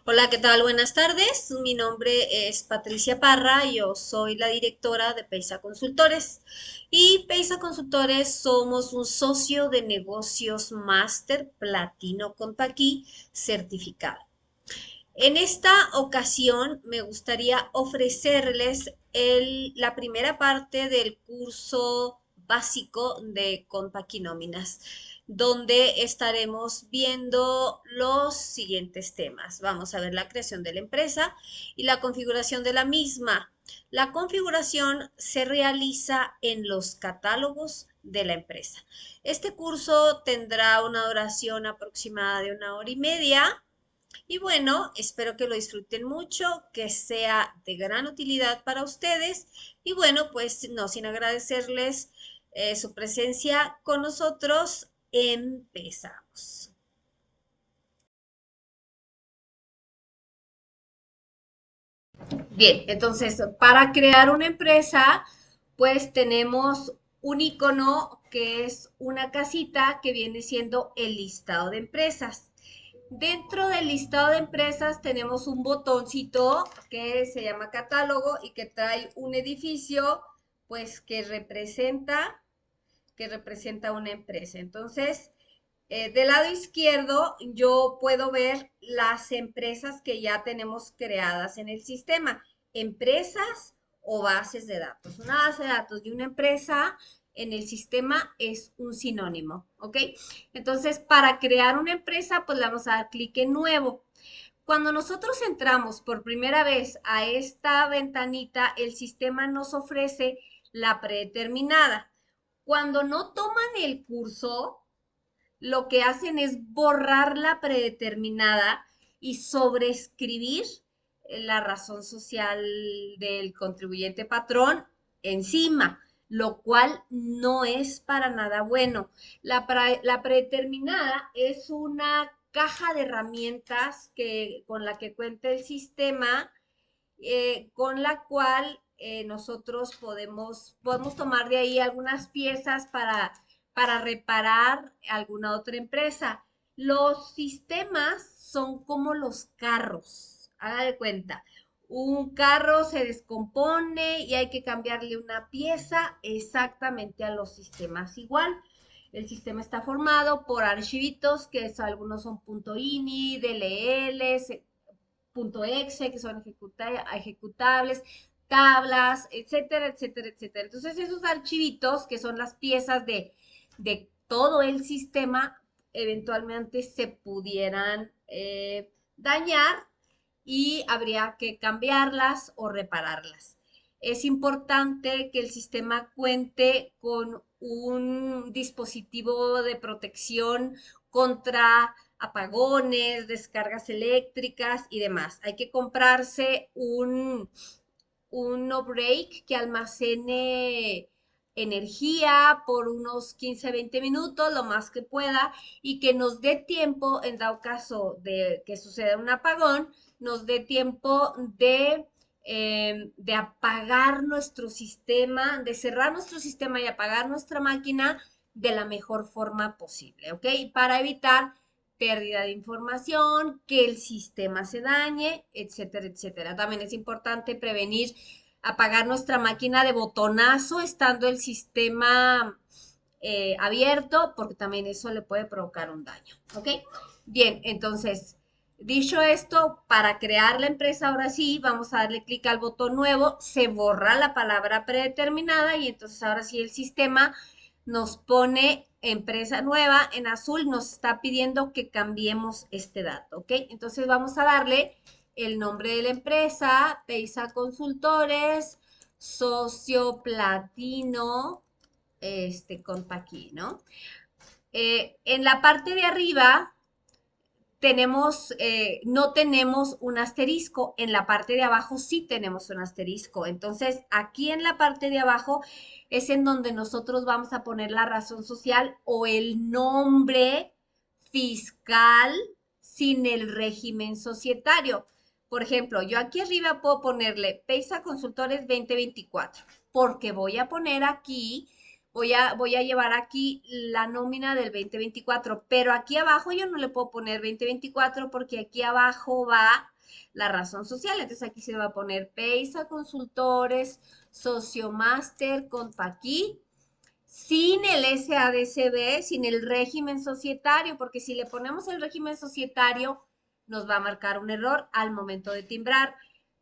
Hola, ¿qué tal? Buenas tardes. Mi nombre es Patricia Parra, yo soy la directora de Peisa Consultores. Y Peisa Consultores somos un socio de negocios máster platino con Paqui certificado. En esta ocasión me gustaría ofrecerles la primera parte del curso básico de Compaquinóminas, donde estaremos viendo los siguientes temas. Vamos a ver la creación de la empresa y la configuración de la misma. La configuración se realiza en los catálogos de la empresa. Este curso tendrá una duración aproximada de 1 hora y media y bueno, espero que lo disfruten mucho, que sea de gran utilidad para ustedes. Y bueno, pues no sin agradecerles su presencia con nosotros, empezamos. Bien, entonces para crear una empresa, pues tenemos un icono que es una casita que viene siendo el listado de empresas. Dentro del listado de empresas tenemos un botoncito que se llama catálogo y que trae un edificio, pues que representa una empresa. Entonces, del lado izquierdo yo puedo ver las empresas que ya tenemos creadas en el sistema, empresas o bases de datos. Una base de datos de una empresa en el sistema es un sinónimo, ¿ok? Entonces, para crear una empresa, pues le vamos a dar clic en nuevo. Cuando nosotros entramos por primera vez a esta ventanita, el sistema nos ofrece la predeterminada. Cuando no toman el curso, lo que hacen es borrar la predeterminada y sobreescribir la razón social del contribuyente patrón encima, lo cual no es para nada bueno. La predeterminada es una caja de herramientas con la que cuenta el sistema, con la cual nosotros podemos tomar de ahí algunas piezas para reparar alguna otra empresa. Los sistemas son como los carros, haga de cuenta. Un carro se descompone y hay que cambiarle una pieza exactamente a los sistemas igual. El sistema está formado por archivitos algunos son .ini, DLL, .exe, que son ejecutables, tablas, etcétera, etcétera, etcétera. Entonces, esos archivitos, que son las piezas de todo el sistema, eventualmente se pudieran dañar y habría que cambiarlas o repararlas. Es importante que el sistema cuente con un dispositivo de protección contra apagones, descargas eléctricas y demás. Hay que comprarse un no break que almacene energía por unos 15 20 minutos, lo más que pueda, y que nos dé tiempo, en dado caso de que suceda un apagón, nos dé tiempo de apagar nuestro sistema, de cerrar nuestro sistema y apagar nuestra máquina de la mejor forma posible, ¿ok? Para evitar pérdida de información, que el sistema se dañe, etcétera, etcétera. También es importante prevenir apagar nuestra máquina de botonazo estando el sistema abierto, porque también eso le puede provocar un daño, ¿ok? Bien, entonces, dicho esto, para crear la empresa, ahora sí, vamos a darle clic al botón nuevo, se borra la palabra predeterminada y entonces ahora sí el sistema nos pone empresa nueva en azul, nos está pidiendo que cambiemos este dato, ¿ok? Entonces vamos a darle el nombre de la empresa, Peisa Consultores, socio platino, Compaqui, ¿no? En la parte de arriba no tenemos un asterisco, en la parte de abajo sí tenemos un asterisco. Entonces, aquí en la parte de abajo es en donde nosotros vamos a poner la razón social o el nombre fiscal sin el régimen societario. Por ejemplo, yo aquí arriba puedo ponerle Peisa Consultores 2024, porque voy a poner aquí voy a llevar aquí la nómina del 2024, pero aquí abajo yo no le puedo poner 2024 porque aquí abajo va la razón social. Entonces aquí se va a poner PEISA Consultores, Sociomaster, Compaqui, sin el SADCB, sin el régimen societario, porque si le ponemos el régimen societario, nos va a marcar un error al momento de timbrar.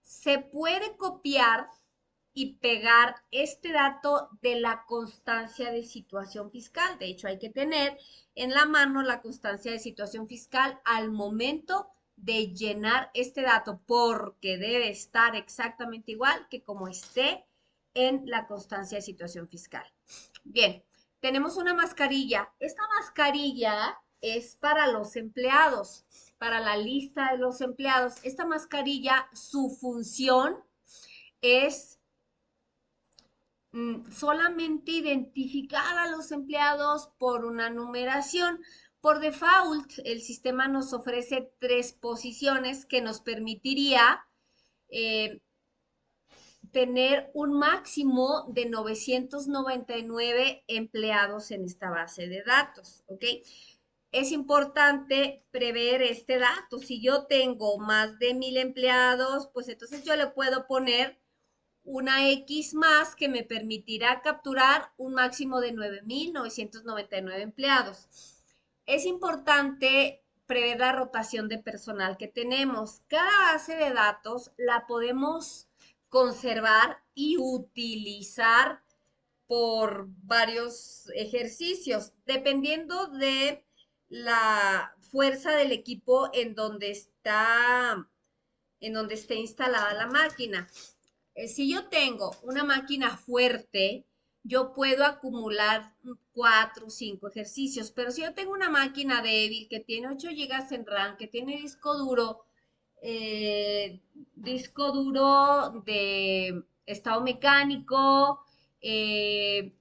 Se puede copiar y pegar este dato de la constancia de situación fiscal. De hecho, hay que tener en la mano la constancia de situación fiscal al momento de llenar este dato, porque debe estar exactamente igual que como esté en la constancia de situación fiscal. Bien, tenemos una mascarilla. Esta mascarilla es para los empleados, para la lista de los empleados. Esta mascarilla, su función es solamente identificar a los empleados por una numeración. Por default, el sistema nos ofrece 3 posiciones que nos permitiría eh, tener un máximo de 999 empleados en esta base de datos, ¿ok? Es importante prever este dato. Si yo tengo más de 1000 empleados, pues entonces yo le puedo poner una X más que me permitirá capturar un máximo de 9999 empleados. Es importante prever la rotación de personal que tenemos. Cada base de datos la podemos conservar y utilizar por varios ejercicios, dependiendo de la fuerza del equipo en donde esté instalada la máquina. Si yo tengo una máquina fuerte, yo puedo acumular 4 o 5 ejercicios, pero si yo tengo una máquina débil que tiene 8 gigas en RAM, que tiene eh, disco duro de estado mecánico, eh,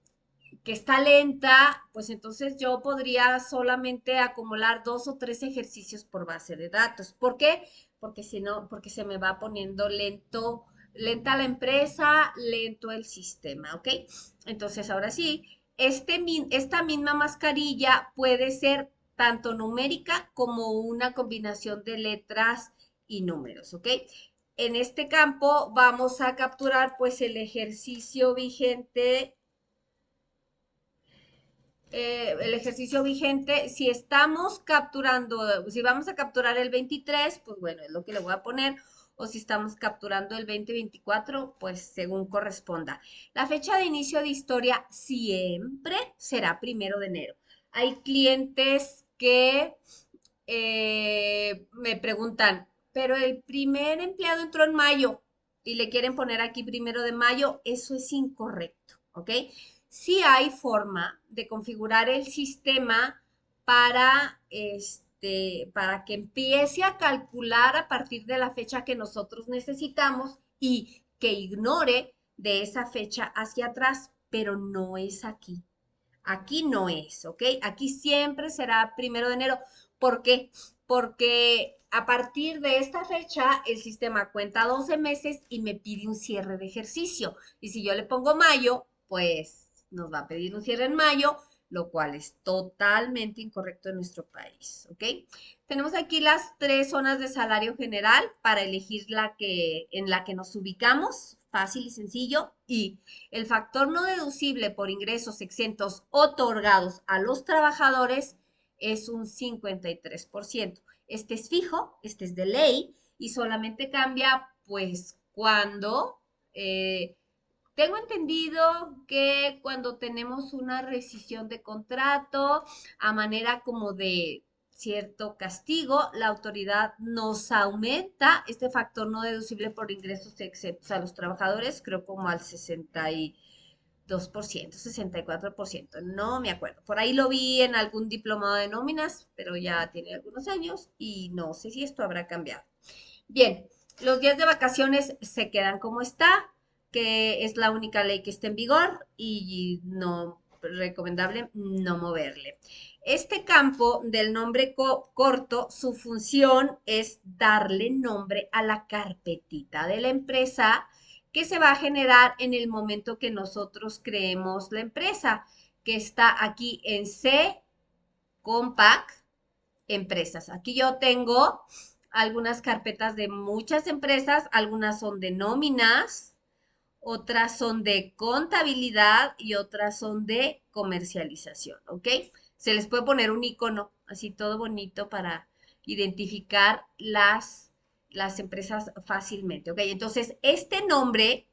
que está lenta, pues entonces yo podría solamente acumular 2 o 3 ejercicios por base de datos. ¿Por qué? Porque si no, porque se me va poniendo lenta la empresa, lento el sistema, ¿ok? Entonces ahora sí, esta misma mascarilla puede ser tanto numérica como una combinación de letras y números, ¿ok? En este campo vamos a capturar pues el ejercicio vigente, si estamos capturando, si vamos a capturar el 23, pues bueno, es lo que le voy a poner, o si estamos capturando el 2024, pues según corresponda. La fecha de inicio de historia siempre será 1 de enero. Hay clientes que me preguntan, pero el primer empleado entró en mayo y le quieren poner aquí 1 de mayo, eso es incorrecto, ¿ok? Sí hay forma de configurar el sistema para que empiece a calcular a partir de la fecha que nosotros necesitamos y que ignore de esa fecha hacia atrás, pero no es aquí. Aquí no es, ¿ok? Aquí siempre será 1 de enero. ¿Por qué? Porque a partir de esta fecha el sistema cuenta 12 meses y me pide un cierre de ejercicio. Y si yo le pongo mayo, pues nos va a pedir un cierre en mayo, lo cual es totalmente incorrecto en nuestro país, ¿ok? Tenemos aquí las 3 zonas de salario general para elegir en la que nos ubicamos, fácil y sencillo, y el factor no deducible por ingresos exentos otorgados a los trabajadores es un 53%. Este es fijo, este es de ley y solamente cambia pues cuando tengo entendido que cuando tenemos una rescisión de contrato a manera como de cierto castigo, la autoridad nos aumenta este factor no deducible por ingresos exentos a los trabajadores, creo como al 62%, 64%, no me acuerdo. Por ahí lo vi en algún diplomado de nóminas, pero ya tiene algunos años y no sé si esto habrá cambiado. Bien, los días de vacaciones se quedan como está, que es la única ley que está en vigor y no recomendable no moverle. Este campo del nombre corto, su función es darle nombre a la carpetita de la empresa que se va a generar en el momento que nosotros creemos la empresa. que está aquí en C, Compact, empresas. Aquí yo tengo algunas carpetas de muchas empresas, algunas son de nóminas, otras son de contabilidad y otras son de comercialización, ¿ok? Se les puede poner un icono así todo bonito para identificar las empresas fácilmente, ¿ok? Entonces, este nombre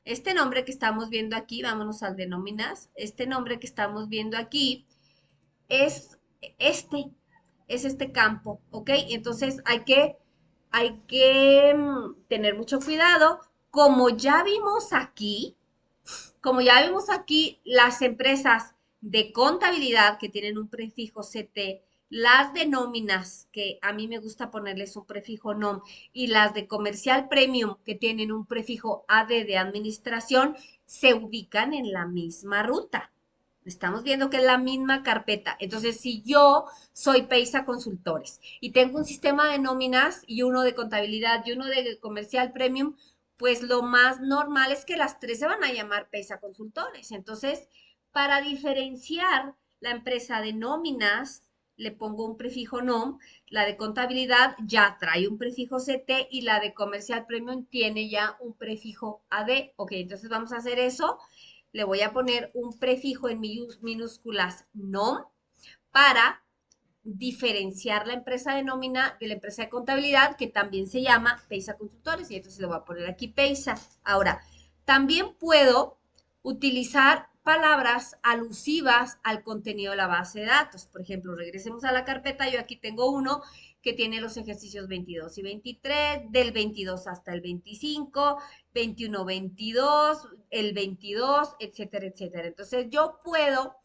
que estamos viendo aquí, vámonos al de nóminas, este nombre que estamos viendo aquí es este, es este campo, ¿ok? Entonces hay que tener mucho cuidado. Como ya vimos aquí, las empresas de contabilidad que tienen un prefijo CT, las de nóminas, que a mí me gusta ponerles un prefijo NOM, y las de comercial premium, que tienen un prefijo AD de administración, se ubican en la misma ruta. Estamos viendo que es la misma carpeta. Entonces, si yo soy Peisa Consultores y tengo un sistema de nóminas y uno de contabilidad y uno de comercial premium, pues lo más normal es que las tres se van a llamar Peisa Consultores. Entonces, para diferenciar la empresa de nóminas, le pongo un prefijo NOM, la de contabilidad ya trae un prefijo CT y la de comercial premium tiene ya un prefijo AD. Ok, entonces vamos a hacer eso. Le voy a poner un prefijo en minúsculas NOM para diferenciar la empresa de nómina de la empresa de contabilidad, que también se llama Peisa Consultores, y entonces le voy a poner aquí Peisa. Ahora, también puedo utilizar palabras alusivas al contenido de la base de datos. Por ejemplo, regresemos a la carpeta, yo aquí tengo uno que tiene los ejercicios 22 y 23, del 22 hasta el 25, 21, 22, el 22, etcétera, etcétera. Entonces, yo puedo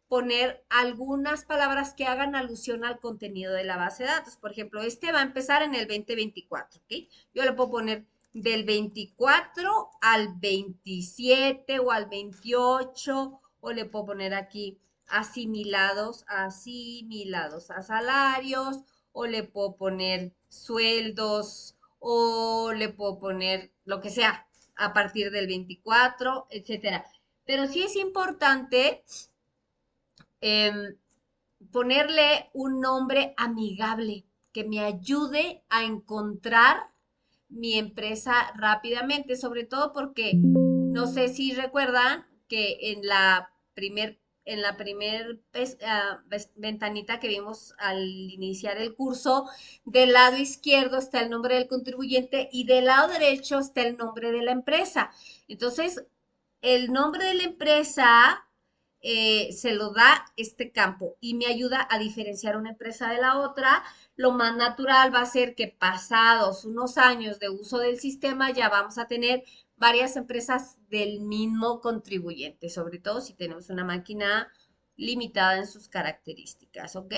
poner algunas palabras que hagan alusión al contenido de la base de datos. Por ejemplo, este va a empezar en el 2024, ¿ok? Yo le puedo poner del 24 al 27 o al 28, o le puedo poner aquí asimilados a salarios, o le puedo poner sueldos, o le puedo poner lo que sea a partir del 24, etcétera. Pero sí es importante em, ponerle un nombre amigable que me ayude a encontrar mi empresa rápidamente, sobre todo porque no sé si recuerdan que en la primer ventanita que vimos al iniciar el curso, del lado izquierdo está el nombre del contribuyente y del lado derecho está el nombre de la empresa. Entonces, el nombre de la empresa se lo da este campo y me ayuda a diferenciar una empresa de la otra. Lo más natural va a ser que pasados unos años de uso del sistema ya vamos a tener varias empresas del mismo contribuyente, sobre todo si tenemos una máquina limitada en sus características, ¿ok?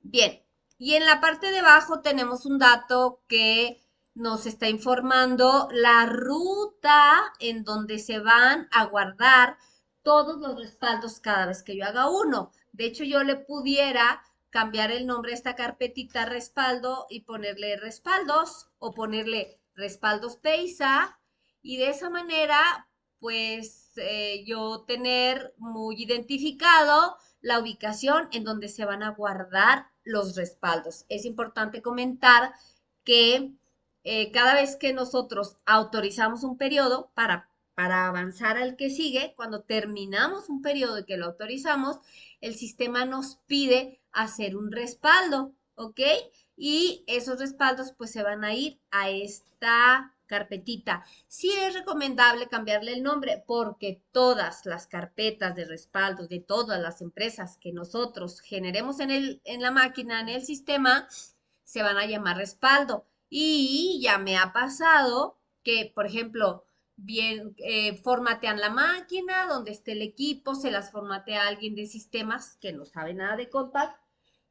Bien, y en la parte de abajo tenemos un dato que nos está informando la ruta en donde se van a guardar todos los respaldos cada vez que yo haga uno. De hecho, yo le pudiera cambiar el nombre a esta carpetita respaldo y ponerle respaldos o ponerle respaldos Peisa, y de esa manera, pues yo tener muy identificado la ubicación en donde se van a guardar los respaldos. Es importante comentar que cada vez que nosotros autorizamos un periodo para avanzar al que sigue, cuando terminamos un periodo y que lo autorizamos, el sistema nos pide hacer un respaldo, ¿ok? Y esos respaldos pues se van a ir a esta carpetita. Sí es recomendable cambiarle el nombre porque todas las carpetas de respaldos de todas las empresas que nosotros generemos en la máquina, en el sistema, se van a llamar respaldo. Y ya me ha pasado que, por ejemplo, bien, formatean la máquina donde esté el equipo, se las formatea alguien de sistemas que no sabe nada de Compact,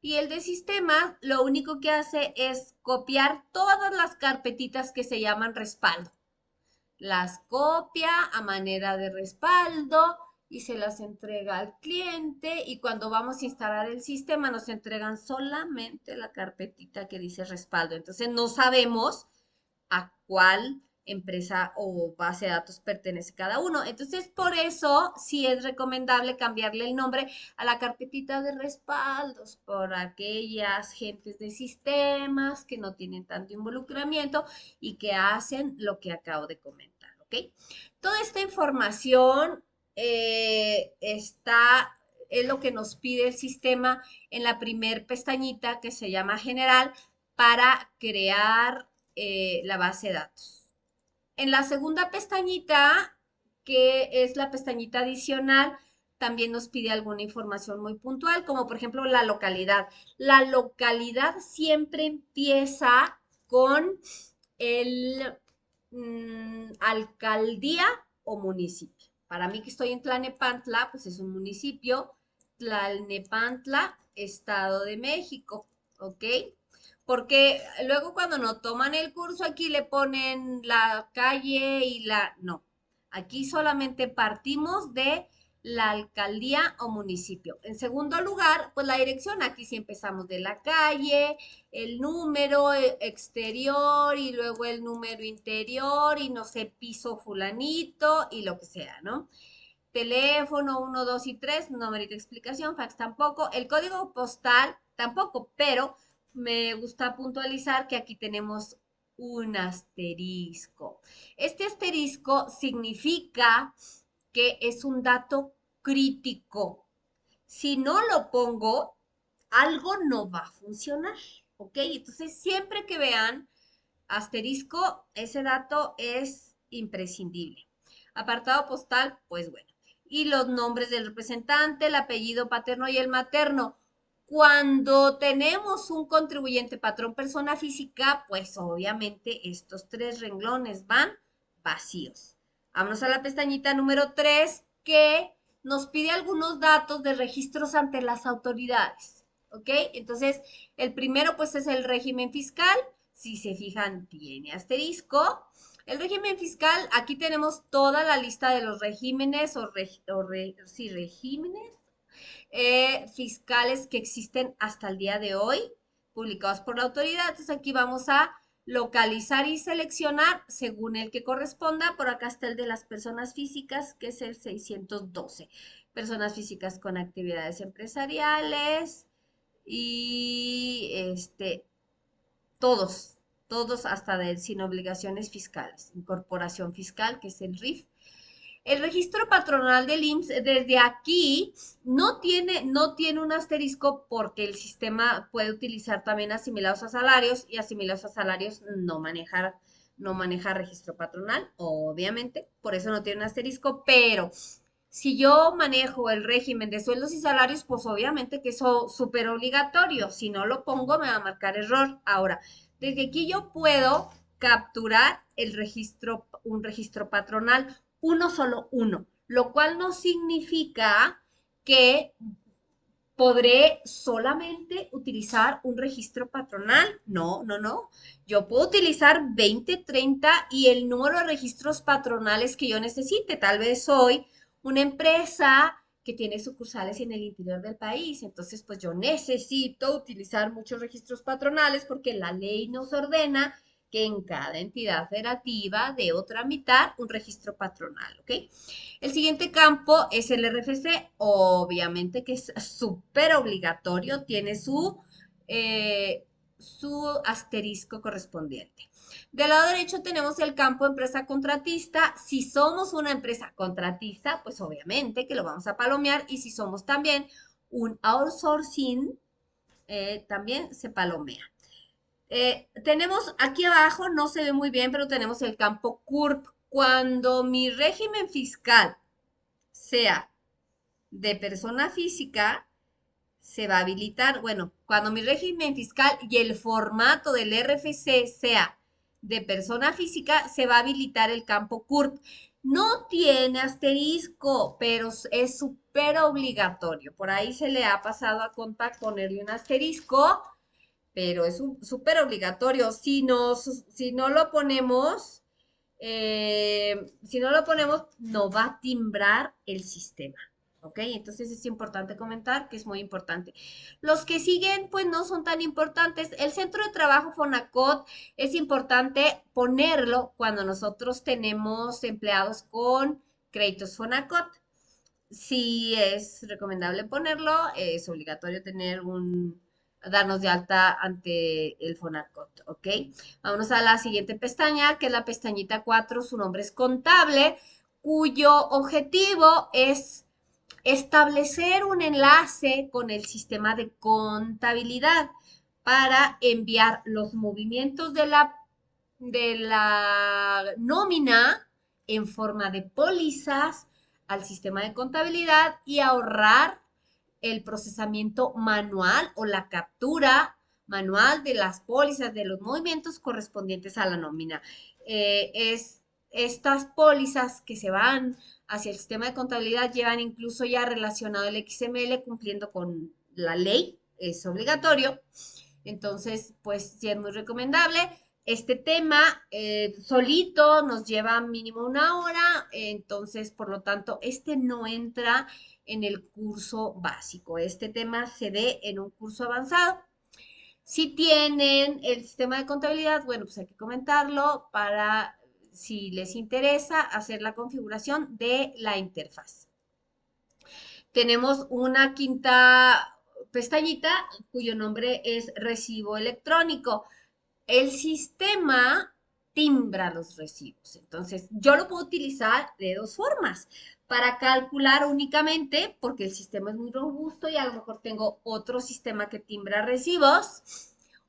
y el de sistemas lo único que hace es copiar todas las carpetitas que se llaman respaldo. Las copia a manera de respaldo y se las entrega al cliente, y cuando vamos a instalar el sistema nos entregan solamente la carpetita que dice respaldo. Entonces no sabemos a cuál empresa o base de datos pertenece cada uno. Entonces, por eso sí es recomendable cambiarle el nombre a la carpetita de respaldos por aquellas gentes de sistemas que no tienen tanto involucramiento y que hacen lo que acabo de comentar, ¿ok? Toda esta información es lo que nos pide el sistema en la primer pestañita que se llama general para crear la base de datos. En la segunda pestañita, que es la pestañita adicional, también nos pide alguna información muy puntual, como por ejemplo la localidad. La localidad siempre empieza con el alcaldía o municipio. Para mí que estoy en Tlalnepantla, pues es un municipio. Tlalnepantla, Estado de México, ¿ok? Porque luego cuando no toman el curso aquí le ponen la calle y la... No, aquí solamente partimos de la alcaldía o municipio. En segundo lugar, pues la dirección. Aquí sí empezamos de la calle, el número exterior y luego el número interior y no sé, piso fulanito y lo que sea, ¿no? Teléfono 1, 2 y 3, número de explicación, fax tampoco, el código postal tampoco, pero me gusta puntualizar que aquí tenemos un asterisco. Este asterisco significa que es un dato crítico. Si no lo pongo, algo no va a funcionar, ¿ok? Entonces, siempre que vean asterisco, ese dato es imprescindible. Apartado postal, pues bueno. Y los nombres del representante, el apellido paterno y el materno. Cuando tenemos un contribuyente patrón persona física, pues obviamente estos tres renglones van vacíos. Vamos a la pestañita número 3 que nos pide algunos datos de registros ante las autoridades. ¿Ok? Entonces, el primero pues es el régimen fiscal. Si se fijan, tiene asterisco. El régimen fiscal, aquí tenemos toda la lista de los regímenes sí, regímenes fiscales que existen hasta el día de hoy, publicados por la autoridad. Entonces aquí vamos a localizar y seleccionar según el que corresponda. Por acá está el de las personas físicas, que es el 612. Personas físicas con actividades empresariales y todos, todos hasta de sin obligaciones fiscales. Incorporación fiscal, que es el RIF. El registro patronal del IMSS desde aquí no tiene un asterisco porque el sistema puede utilizar también asimilados a salarios y asimilados a salarios no maneja registro patronal, obviamente, por eso no tiene un asterisco, pero si yo manejo el régimen de sueldos y salarios, pues obviamente que eso es súper obligatorio. Si no lo pongo, me va a marcar error. Ahora, desde aquí yo puedo capturar un registro patronal, uno solo uno, lo cual no significa que podré solamente utilizar un registro patronal. No, no, no. Yo puedo utilizar 20, 30 y el número de registros patronales que yo necesite. Tal vez soy una empresa que tiene sucursales en el interior del país. Entonces, pues yo necesito utilizar muchos registros patronales porque la ley nos ordena que en cada entidad federativa debo tramitar un registro patronal, ¿ok? El siguiente campo es el RFC, obviamente que es súper obligatorio, tiene su asterisco correspondiente. Del lado derecho tenemos el campo empresa contratista. Si somos una empresa contratista, pues obviamente que lo vamos a palomear. Y si somos también un outsourcing, también se palomea. Tenemos aquí abajo, no se ve muy bien, pero tenemos el campo CURP. Cuando mi régimen fiscal sea de persona física, se va a habilitar, bueno, cuando mi régimen fiscal y el formato del RFC sea de persona física, se va a habilitar el campo CURP. No tiene asterisco, pero es súper obligatorio. Por ahí se le ha pasado a Contact ponerle un asterisco, pero es súper obligatorio. Si no lo ponemos, no va a timbrar el sistema. ¿Ok? Entonces es importante comentar que es muy importante. Los que siguen, pues no son tan importantes. El centro de trabajo Fonacot es importante ponerlo cuando nosotros tenemos empleados con créditos Fonacot. Sí es recomendable ponerlo, es obligatorio darnos de alta ante el Fonacot, ¿ok? Vámonos a la siguiente pestaña, que es la pestañita 4. Su nombre es contable, cuyo objetivo es establecer un enlace con el sistema de contabilidad para enviar los movimientos de la nómina en forma de pólizas al sistema de contabilidad y ahorrar el procesamiento manual o la captura manual de las pólizas de los movimientos correspondientes a la nómina. Estas pólizas que se van hacia el sistema de contabilidad llevan incluso ya relacionado el XML cumpliendo con la ley, es obligatorio. Entonces, pues sí es muy recomendable. Este tema solito nos lleva mínimo una hora, entonces, por lo tanto, este no entra en el curso básico. Este tema se ve en un curso avanzado. Si tienen el sistema de contabilidad, bueno, pues hay que comentarlo para, si les interesa, hacer la configuración de la interfaz. Tenemos una quinta pestañita cuyo nombre es recibo electrónico. El sistema timbra los recibos. Entonces, yo lo puedo utilizar de dos formas. Para calcular únicamente, porque el sistema es muy robusto y a lo mejor tengo otro sistema que timbra recibos,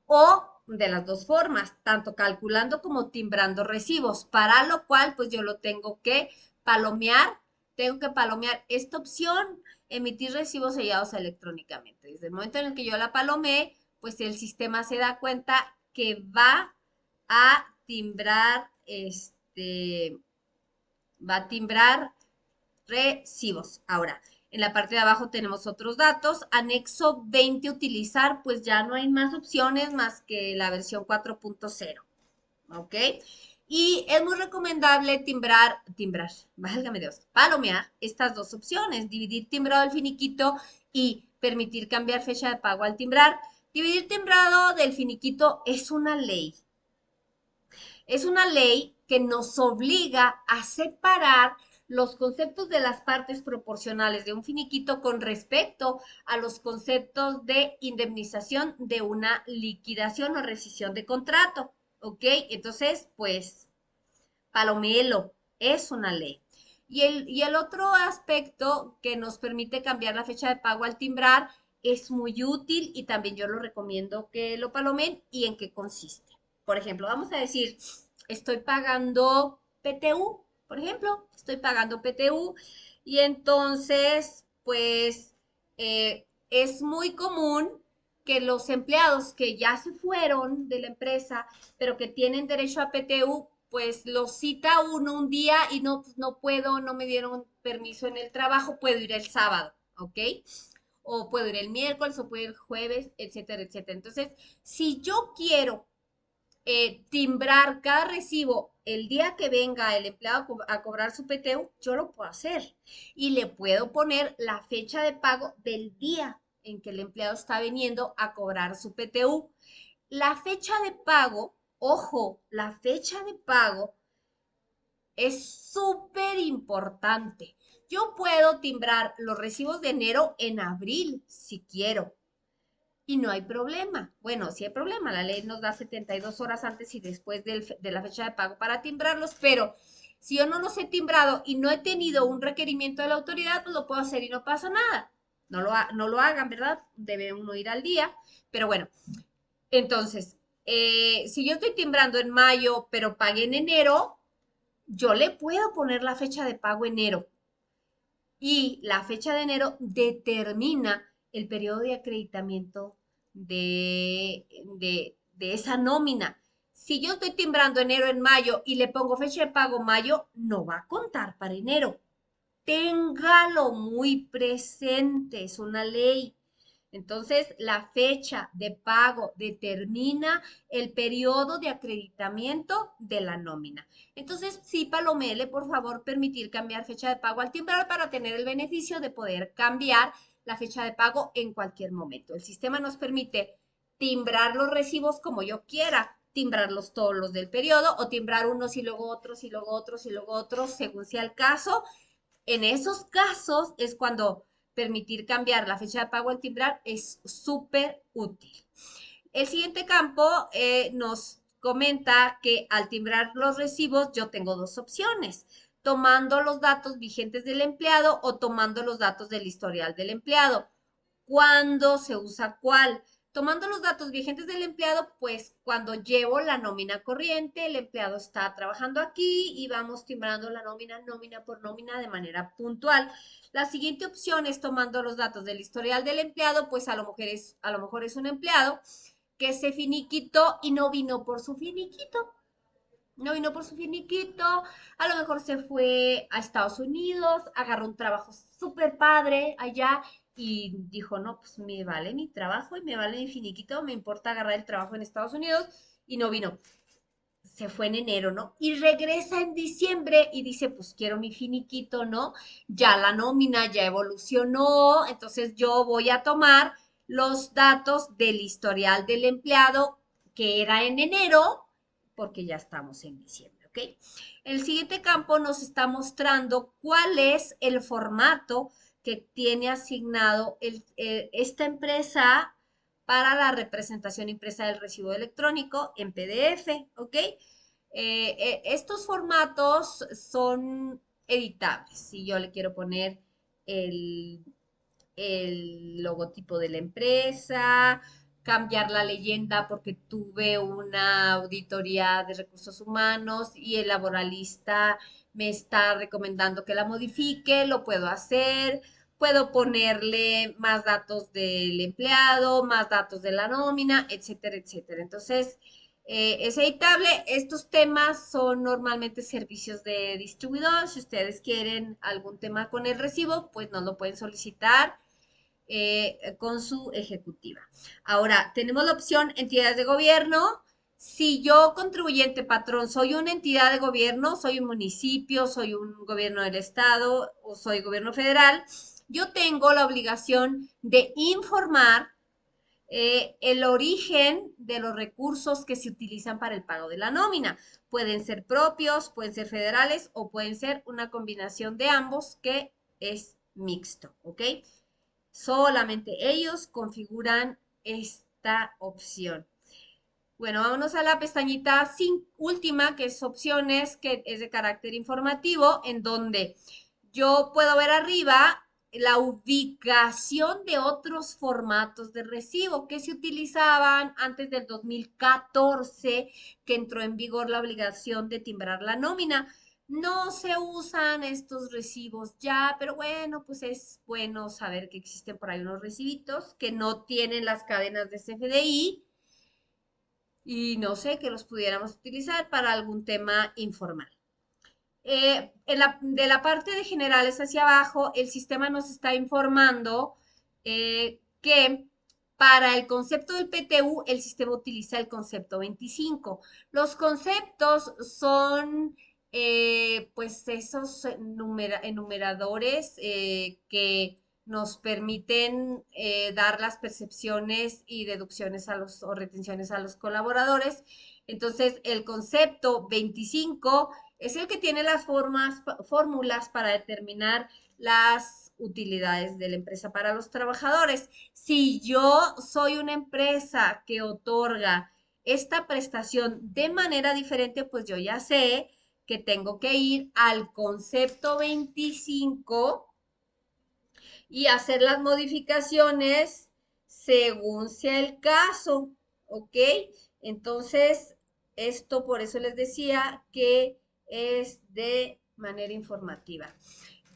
o de las dos formas, tanto calculando como timbrando recibos, para lo cual pues yo lo palomear, tengo que palomear esta opción, emitir recibos sellados electrónicamente. Desde el momento en el que yo la palomé, pues el sistema se da cuenta que va a timbrar, va a timbrar recibos. Ahora, en la parte de abajo tenemos otros datos. Anexo 20 utilizar, pues ya no hay más opciones más que la versión 4.0. ¿Ok? Y es muy recomendable válgame Dios, palomear estas dos opciones, dividir timbrado del finiquito y permitir cambiar fecha de pago al timbrar. Dividir timbrado del finiquito es una ley. Es una ley que nos obliga a separar los conceptos de las partes proporcionales de un finiquito con respecto a los conceptos de indemnización de una liquidación o rescisión de contrato. ¿Ok? Entonces, pues, palomelo, es una ley. Y el otro aspecto que nos permite cambiar la fecha de pago al timbrar es muy útil y también yo lo recomiendo que lo palomen y en qué consiste. Por ejemplo, vamos a decir, estoy pagando PTU, por ejemplo, estoy pagando PTU y entonces, pues, es muy común que los empleados que ya se fueron de la empresa, pero que tienen derecho a PTU, pues los cita uno un día y no, pues no puedo, no me dieron permiso en el trabajo, puedo ir el sábado, ¿ok? O puedo ir el miércoles o puedo ir el jueves, etcétera, etcétera. Entonces, si yo quiero timbrar cada recibo el día que venga el empleado a cobrar su PTU, yo lo puedo hacer. Y le puedo poner la fecha de pago del día en que el empleado está viniendo a cobrar su PTU. La fecha de pago, ojo, la fecha de pago es súper importante. Yo puedo timbrar los recibos de enero en abril si quiero y no hay problema. Bueno, sí hay problema. La ley nos da 72 horas antes y después de la fecha de pago para timbrarlos, pero si yo no los he timbrado y no he tenido un requerimiento de la autoridad, pues lo puedo hacer y no pasa nada. No lo hagan, ¿verdad? Debe uno ir al día. Pero bueno, entonces, si yo estoy timbrando en mayo, pero pagué en enero, yo le puedo poner la fecha de pago enero. Y la fecha de enero determina el periodo de acreditamiento de esa nómina. Si yo estoy timbrando enero en mayo y le pongo fecha de pago mayo, no va a contar para enero. Téngalo muy presente, es una ley. Entonces, la fecha de pago determina el periodo de acreditamiento de la nómina. Entonces, sí, Palomele, por favor, permitir cambiar fecha de pago al timbrar para tener el beneficio de poder cambiar la fecha de pago en cualquier momento. El sistema nos permite timbrar los recibos como yo quiera, timbrarlos todos los del periodo o timbrar unos y luego otros y luego otros y luego otros, según sea el caso. En esos casos es cuando permitir cambiar la fecha de pago al timbrar es súper útil. El siguiente campo nos comenta que al timbrar los recibos yo tengo dos opciones, tomando los datos vigentes del empleado o tomando los datos del historial del empleado. ¿Cuándo se usa cuál? Tomando los datos vigentes del empleado, pues cuando llevo la nómina corriente, el empleado está trabajando aquí y vamos timbrando la nómina, nómina por nómina de manera puntual. La siguiente opción es tomando los datos del historial del empleado, pues a lo mejor es un empleado que se finiquitó y no vino por su finiquito. No vino por su finiquito, a lo mejor se fue a Estados Unidos, agarró un trabajo súper padre allá y dijo, no, pues me vale mi trabajo y me vale mi finiquito, me importa agarrar el trabajo en Estados Unidos y no vino. Se fue en enero, ¿no? Y regresa en diciembre y dice, pues quiero mi finiquito, ¿no? Ya la nómina ya evolucionó, entonces yo voy a tomar los datos del historial del empleado que era en enero, porque ya estamos en diciembre, ¿ok? El siguiente campo nos está mostrando cuál es el formato que tiene asignado esta empresa para la representación impresa del recibo electrónico en PDF, ¿ok? Estos formatos son editables. Si yo le quiero poner el, el logotipo de la empresa, cambiar la leyenda porque tuve una auditoría de recursos humanos y el laboralista me está recomendando que la modifique, lo puedo hacer. Puedo ponerle más datos del empleado, más datos de la nómina, etcétera, etcétera. Entonces, es editable. Estos temas son normalmente servicios de distribuidor. Si ustedes quieren algún tema con el recibo, pues nos lo pueden solicitar con su ejecutiva. Ahora, tenemos la opción entidades de gobierno. Si yo, contribuyente patrón, soy una entidad de gobierno, soy un municipio, soy un gobierno del estado o soy gobierno federal, yo tengo la obligación de informar el origen de los recursos que se utilizan para el pago de la nómina. Pueden ser propios, pueden ser federales o pueden ser una combinación de ambos que es mixto, ¿ok? Solamente ellos configuran esta opción. Bueno, vámonos a la pestañita última, que es opciones, que es de carácter informativo, en donde yo puedo ver arriba la ubicación de otros formatos de recibo que se utilizaban antes del 2014, que entró en vigor la obligación de timbrar la nómina. No se usan estos recibos ya, pero bueno, pues es bueno saber que existen por ahí unos recibitos que no tienen las cadenas de CFDI y no sé, que los pudiéramos utilizar para algún tema informal. De la parte de generales hacia abajo, el sistema nos está informando que para el concepto del PTU, el sistema utiliza el concepto 25. Los conceptos son, pues, esos enumeradores que nos permiten dar las percepciones y deducciones o retenciones a los colaboradores. Entonces, el concepto 25 es el que tiene las fórmulas para determinar las utilidades de la empresa para los trabajadores. Si yo soy una empresa que otorga esta prestación de manera diferente, pues yo ya sé que tengo que ir al concepto 25 y hacer las modificaciones según sea el caso, ¿ok? Entonces, esto por eso les decía que es de manera informativa.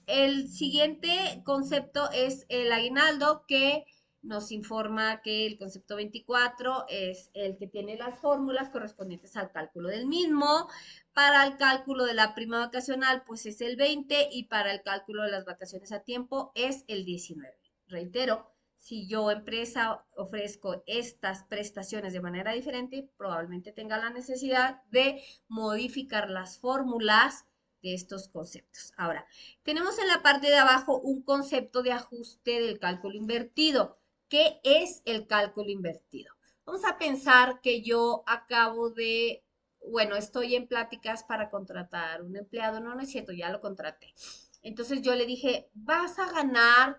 El siguiente concepto es el aguinaldo, que nos informa que el concepto 24 es el que tiene las fórmulas correspondientes al cálculo del mismo. Para el cálculo de la prima vacacional, pues es el 20 y para el cálculo de las vacaciones a tiempo es el 19. Reitero, si yo empresa ofrezco estas prestaciones de manera diferente, probablemente tenga la necesidad de modificar las fórmulas de estos conceptos. Ahora, tenemos en la parte de abajo un concepto de ajuste del cálculo invertido. ¿Qué es el cálculo invertido? Vamos a pensar que yo acabo de, bueno, estoy en pláticas para contratar un empleado. No, no es cierto, ya lo contraté. Entonces yo le dije, vas a ganar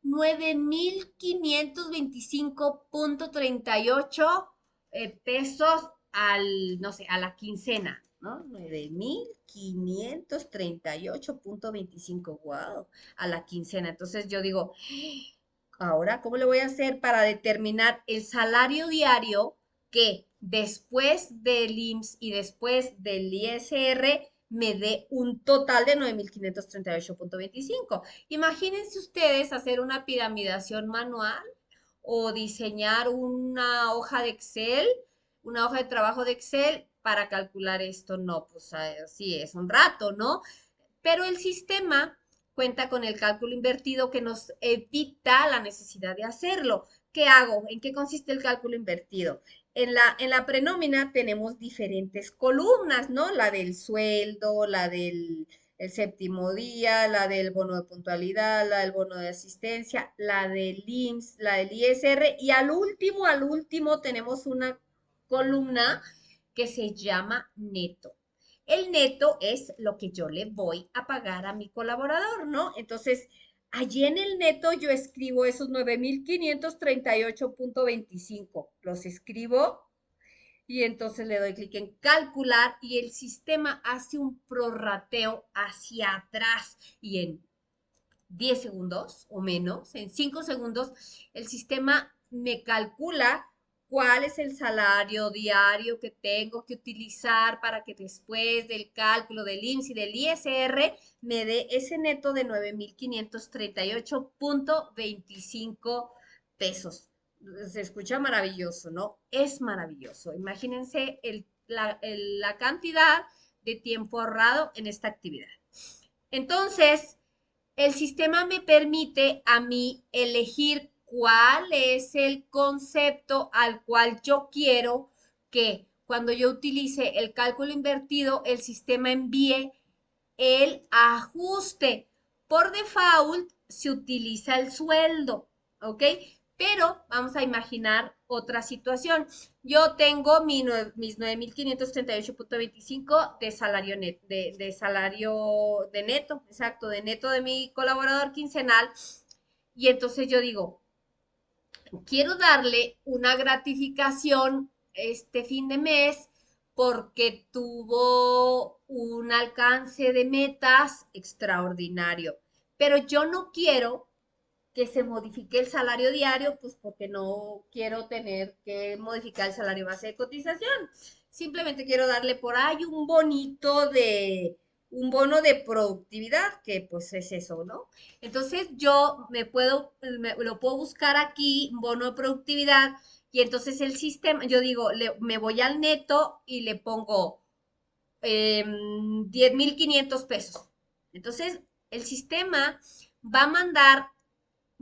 9,525,38 pesos al, no sé, a la quincena, ¿no? 9,538,25, wow, a la quincena. Entonces yo digo, ahora, ¿cómo le voy a hacer para determinar el salario diario que después del IMSS y después del ISR me dé un total de 9,538,25? Imagínense ustedes hacer una piramidación manual o diseñar una hoja de Excel, una hoja de trabajo de Excel para calcular esto. No, pues sí, es un rato, ¿no? Pero el sistema cuenta con el cálculo invertido que nos evita la necesidad de hacerlo. ¿Qué hago? ¿En qué consiste el cálculo invertido? En la prenómina tenemos diferentes columnas, ¿no? La del sueldo, la del el séptimo día, la del bono de puntualidad, la del bono de asistencia, la del IMSS, la del ISR y al último tenemos una columna que se llama neto. El neto es lo que yo le voy a pagar a mi colaborador, ¿no? Entonces, allí en el neto yo escribo esos 9,538,25. Los escribo y entonces le doy clic en calcular y el sistema hace un prorrateo hacia atrás y en 10 segundos o menos, en 5 segundos, el sistema me calcula cuál es el salario diario que tengo que utilizar para que después del cálculo del IMSS y del ISR me dé ese neto de 9,538,25 pesos. Se escucha maravilloso, ¿no? Es maravilloso. Imagínense la cantidad de tiempo ahorrado en esta actividad. Entonces, el sistema me permite a mí elegir cuál es el concepto al cual yo quiero que cuando yo utilice el cálculo invertido, el sistema envíe el ajuste. Por default se utiliza el sueldo, ¿ok? Pero vamos a imaginar otra situación. Yo tengo mis 9,538,25 de salario net, de salario de neto, exacto, de neto de mi colaborador quincenal. Y entonces yo digo, quiero darle una gratificación este fin de mes porque tuvo un alcance de metas extraordinario. Pero yo no quiero que se modifique el salario diario, pues porque no quiero tener que modificar el salario base de cotización. Simplemente quiero darle por ahí un bono de productividad, que pues es eso, ¿no? Entonces yo lo puedo buscar aquí, bono de productividad, y entonces el sistema, yo digo, me voy al neto y le pongo 10,500 pesos. Entonces, el sistema va a mandar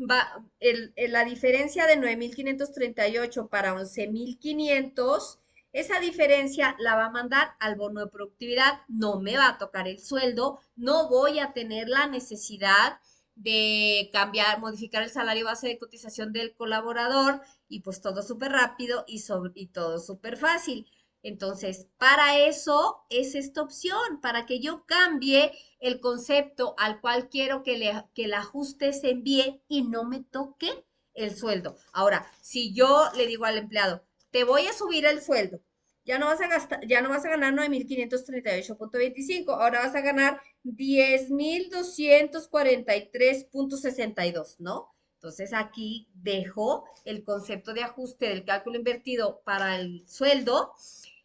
la diferencia de 9,538 para 11,500, esa diferencia la va a mandar al bono de productividad, no me va a tocar el sueldo, no voy a tener la necesidad de cambiar, modificar el salario base de cotización del colaborador y pues todo súper rápido y todo súper fácil. Entonces, para eso es esta opción, para que yo cambie el concepto al cual quiero que el ajuste se envíe y no me toque el sueldo. Ahora, si yo le digo al empleado, te voy a subir el sueldo, ya no vas a ganar 9,538,25, ahora vas a ganar 10,243,62, ¿no? Entonces aquí dejo el concepto de ajuste del cálculo invertido para el sueldo,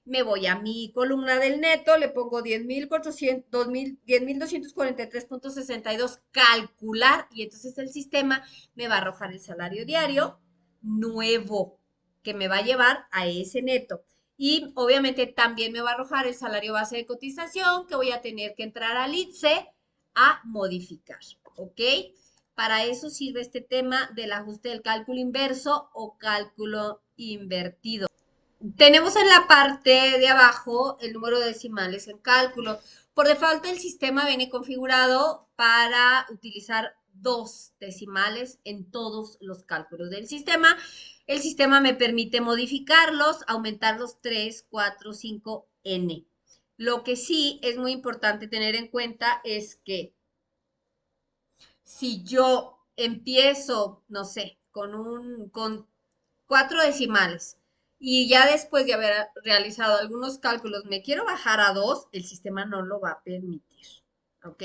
me voy a mi columna del neto, le pongo 10,243,62, calcular, y entonces el sistema me va a arrojar el salario diario nuevo que me va a llevar a ese neto. Y obviamente también me va a arrojar el salario base de cotización que voy a tener que entrar al ITSE a modificar, ¿ok? Para eso sirve este tema del ajuste del cálculo inverso o cálculo invertido. Tenemos en la parte de abajo el número de decimales en cálculo. Por default, el sistema viene configurado para utilizar 2 decimales en todos los cálculos del sistema. El sistema me permite modificarlos, aumentarlos 3, 4, 5, n. Lo que sí es muy importante tener en cuenta es que si yo empiezo, no sé, con 4 decimales y ya después de haber realizado algunos cálculos me quiero bajar a 2, el sistema no lo va a permitir. ¿Ok?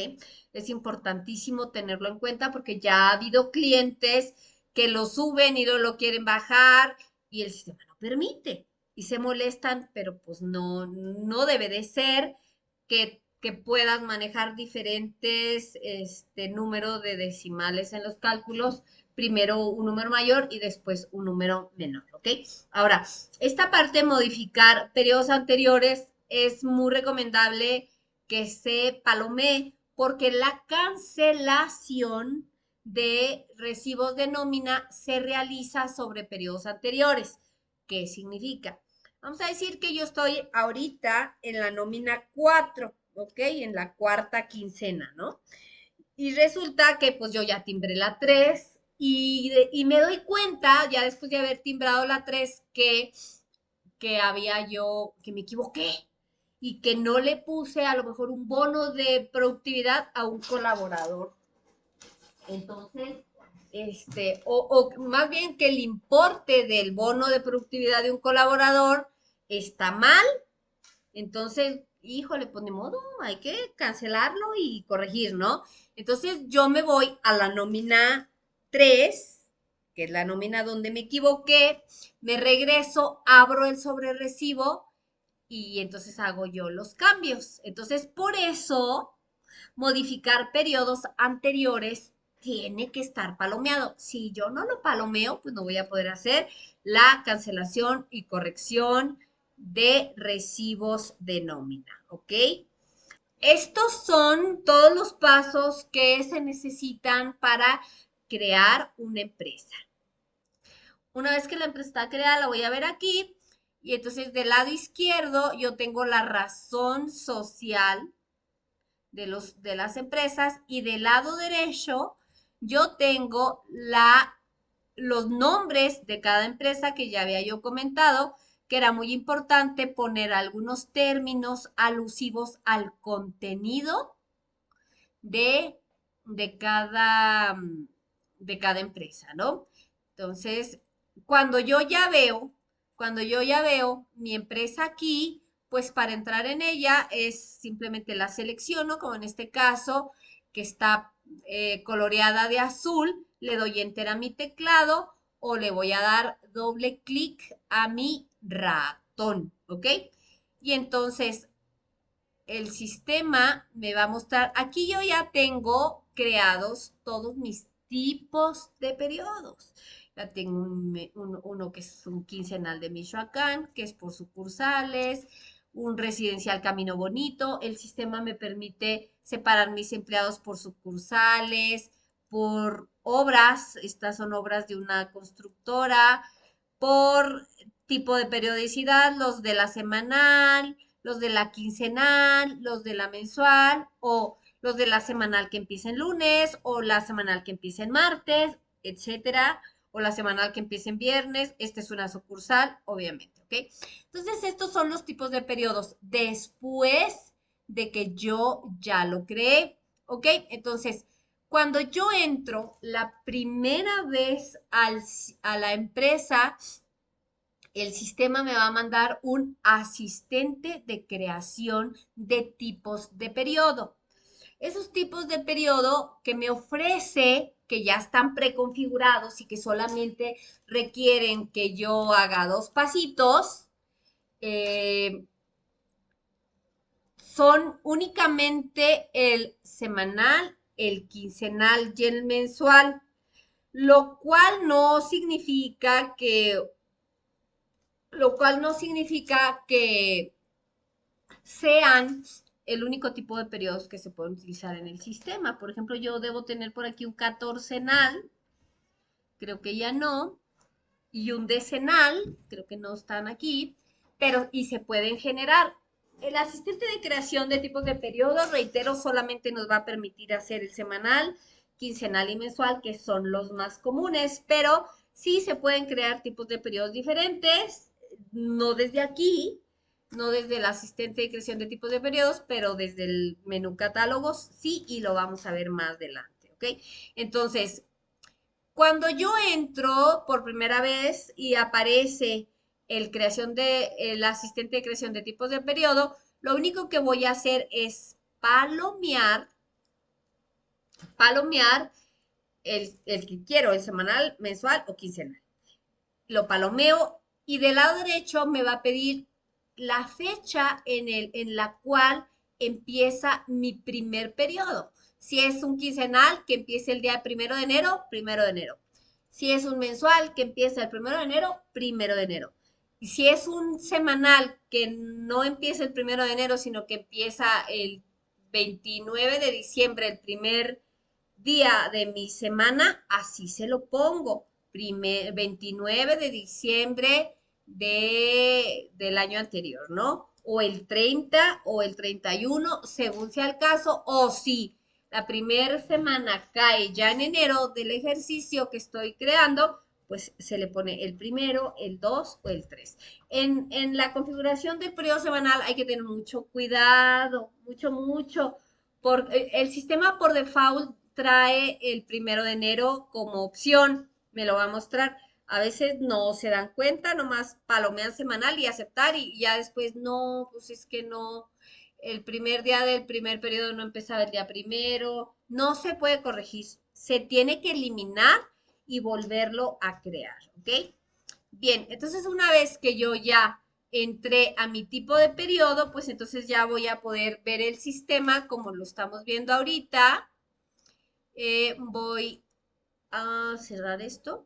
Es importantísimo tenerlo en cuenta porque ya ha habido clientes que lo suben y lo quieren bajar y el sistema no permite y se molestan, pero pues no debe de ser que puedas manejar diferentes números de decimales en los cálculos, primero un número mayor y después un número menor, ¿ok? Ahora, esta parte de modificar periodos anteriores es muy recomendable que se palomee porque la cancelación de recibos de nómina se realiza sobre periodos anteriores. ¿Qué significa? Vamos a decir que yo estoy ahorita en la nómina 4, ¿ok? En la cuarta quincena, ¿no? Y resulta que pues yo ya timbré la 3 y me doy cuenta, ya después de haber timbrado la 3, que me equivoqué y que no le puse a lo mejor un bono de productividad a un colaborador. Entonces, o más bien que el importe del bono de productividad de un colaborador está mal, entonces, híjole, pues de modo, hay que cancelarlo y corregir, ¿no? Entonces, yo me voy a la nómina 3, que es la nómina donde me equivoqué, me regreso, abro el sobrerecibo y entonces hago yo los cambios. Entonces, por eso, modificar periodos anteriores tiene que estar palomeado. Si yo no lo palomeo, pues no voy a poder hacer la cancelación y corrección de recibos de nómina, ¿ok? Estos son todos los pasos que se necesitan para crear una empresa. Una vez que la empresa está creada, la voy a ver aquí. Y entonces del lado izquierdo yo tengo la razón social de las empresas y del lado derecho yo tengo los nombres de cada empresa que ya había yo comentado, que era muy importante poner algunos términos alusivos al contenido de, de cada, de cada empresa, ¿no? Entonces, cuando yo ya veo, cuando yo ya veo mi empresa aquí, pues para entrar en ella es simplemente la selecciono, como en este caso, que está coloreada de azul, le doy enter a mi teclado o le voy a dar doble clic a mi ratón, ¿ok? Y entonces el sistema me va a mostrar, aquí yo ya tengo creados todos mis tipos de periodos. Ya tengo uno que es un quincenal de Michoacán, que es por sucursales, un residencial Camino Bonito. El sistema me permite separar mis empleados por sucursales, por obras, estas son obras de una constructora, por tipo de periodicidad, los de la semanal, los de la quincenal, los de la mensual o los de la semanal que empieza en lunes o la semanal que empieza en martes, etcétera, o la semanal que empieza en viernes. Esta es una sucursal, obviamente, ¿ok? Entonces, estos son los tipos de periodos después de que yo ya lo creé, ¿ok? Entonces, cuando yo entro la primera vez a la empresa, el sistema me va a mandar un asistente de creación de tipos de periodo. Esos tipos de periodo que me ofrece, que ya están preconfigurados y que solamente requieren que yo haga 2 pasitos, eh, son únicamente el semanal, el quincenal y el mensual, lo cual no significa que sean el único tipo de periodos que se pueden utilizar en el sistema. Por ejemplo, yo debo tener por aquí un catorcenal, creo que ya no, y un decenal, creo que no están aquí, pero y se pueden generar. El asistente de creación de tipos de periodos, reitero, solamente nos va a permitir hacer el semanal, quincenal y mensual, que son los más comunes, pero sí se pueden crear tipos de periodos diferentes, no desde aquí, no desde el asistente de creación de tipos de periodos, pero desde el menú catálogos sí, y lo vamos a ver más adelante, ¿ok? Entonces, cuando yo entro por primera vez y aparece el asistente de creación de tipos de periodo, lo único que voy a hacer es palomear el que quiero, el semanal, mensual o quincenal. Lo palomeo y del lado derecho me va a pedir la fecha en la cual empieza mi primer periodo. Si es un quincenal, que empiece el día 1 de enero, 1 de enero. Si es un mensual, que empieza el 1 de enero, 1 de enero. Y si es un semanal que no empieza el 1 de enero, sino que empieza el 29 de diciembre, el primer día de mi semana, así se lo pongo. 29 de diciembre del año anterior, ¿no? O el 30 o el 31, según sea el caso, o si la primera semana cae ya en enero del ejercicio que estoy creando, pues se le pone el 1, el 2 o el 3. En la configuración del periodo semanal hay que tener mucho cuidado, mucho, porque el sistema por default trae el 1 de enero como opción, me lo va a mostrar. A veces no se dan cuenta, nomás palomean semanal y aceptar y ya después no, pues es que no, el primer día del primer periodo no empezaba el día primero, no se puede corregir, se tiene que eliminar y volverlo a crear, ¿ok? Bien, entonces una vez que yo ya entré a mi tipo de periodo, pues entonces ya voy a poder ver el sistema como lo estamos viendo ahorita. Voy a cerrar esto.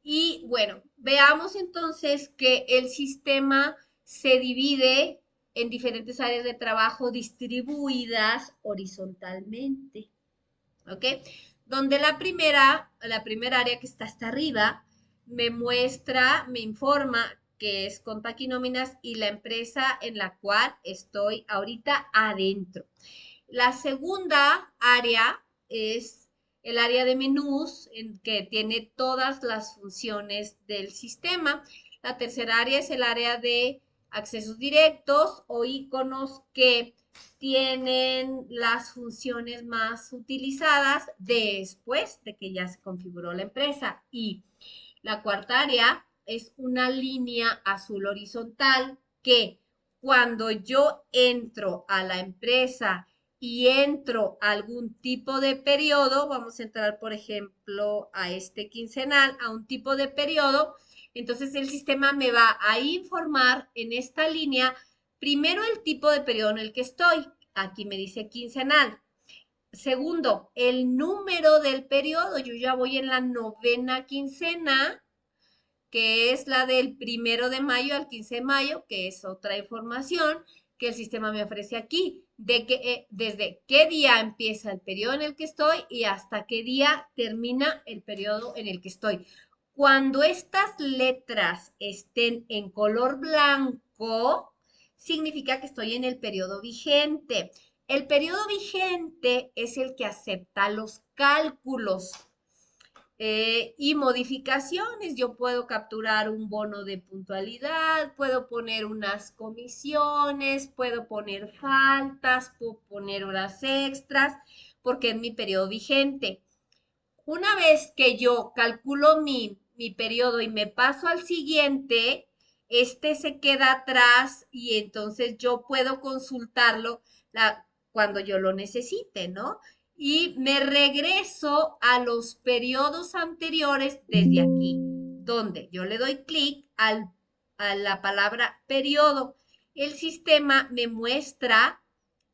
Y bueno, veamos entonces que el sistema se divide en diferentes áreas de trabajo distribuidas horizontalmente. ¿Ok? Donde la primera área que está hasta arriba me muestra, me informa que es Contact y Nóminas y la empresa en la cual estoy ahorita adentro. La segunda área es el área de menús, en que tiene todas las funciones del sistema. La tercera área es el área de accesos directos o iconos que tienen las funciones más utilizadas después de que ya se configuró la empresa. Y la cuarta área es una línea azul horizontal que cuando yo entro a la empresa y entro a algún tipo de periodo, vamos a entrar, por ejemplo, a este quincenal, a un tipo de periodo, entonces el sistema me va a informar en esta línea, primero el tipo de periodo en el que estoy. Aquí me dice quincenal. Segundo, el número del periodo. Yo ya voy en la novena quincena, que es la del 1 de mayo al 15 de mayo, que es otra información que el sistema me ofrece aquí, de que desde qué día empieza el periodo en el que estoy y hasta qué día termina el periodo en el que estoy. Cuando estas letras estén en color blanco, significa que estoy en el periodo vigente. El periodo vigente es el que acepta los cálculos y modificaciones. Yo puedo capturar un bono de puntualidad, puedo poner unas comisiones, puedo poner faltas, puedo poner horas extras, porque es mi periodo vigente. Una vez que yo calculo mi periodo y me paso al siguiente, este se queda atrás y entonces yo puedo consultarlo cuando yo lo necesite, ¿no? Y me regreso a los periodos anteriores desde aquí, donde yo le doy clic a la palabra periodo. El sistema me muestra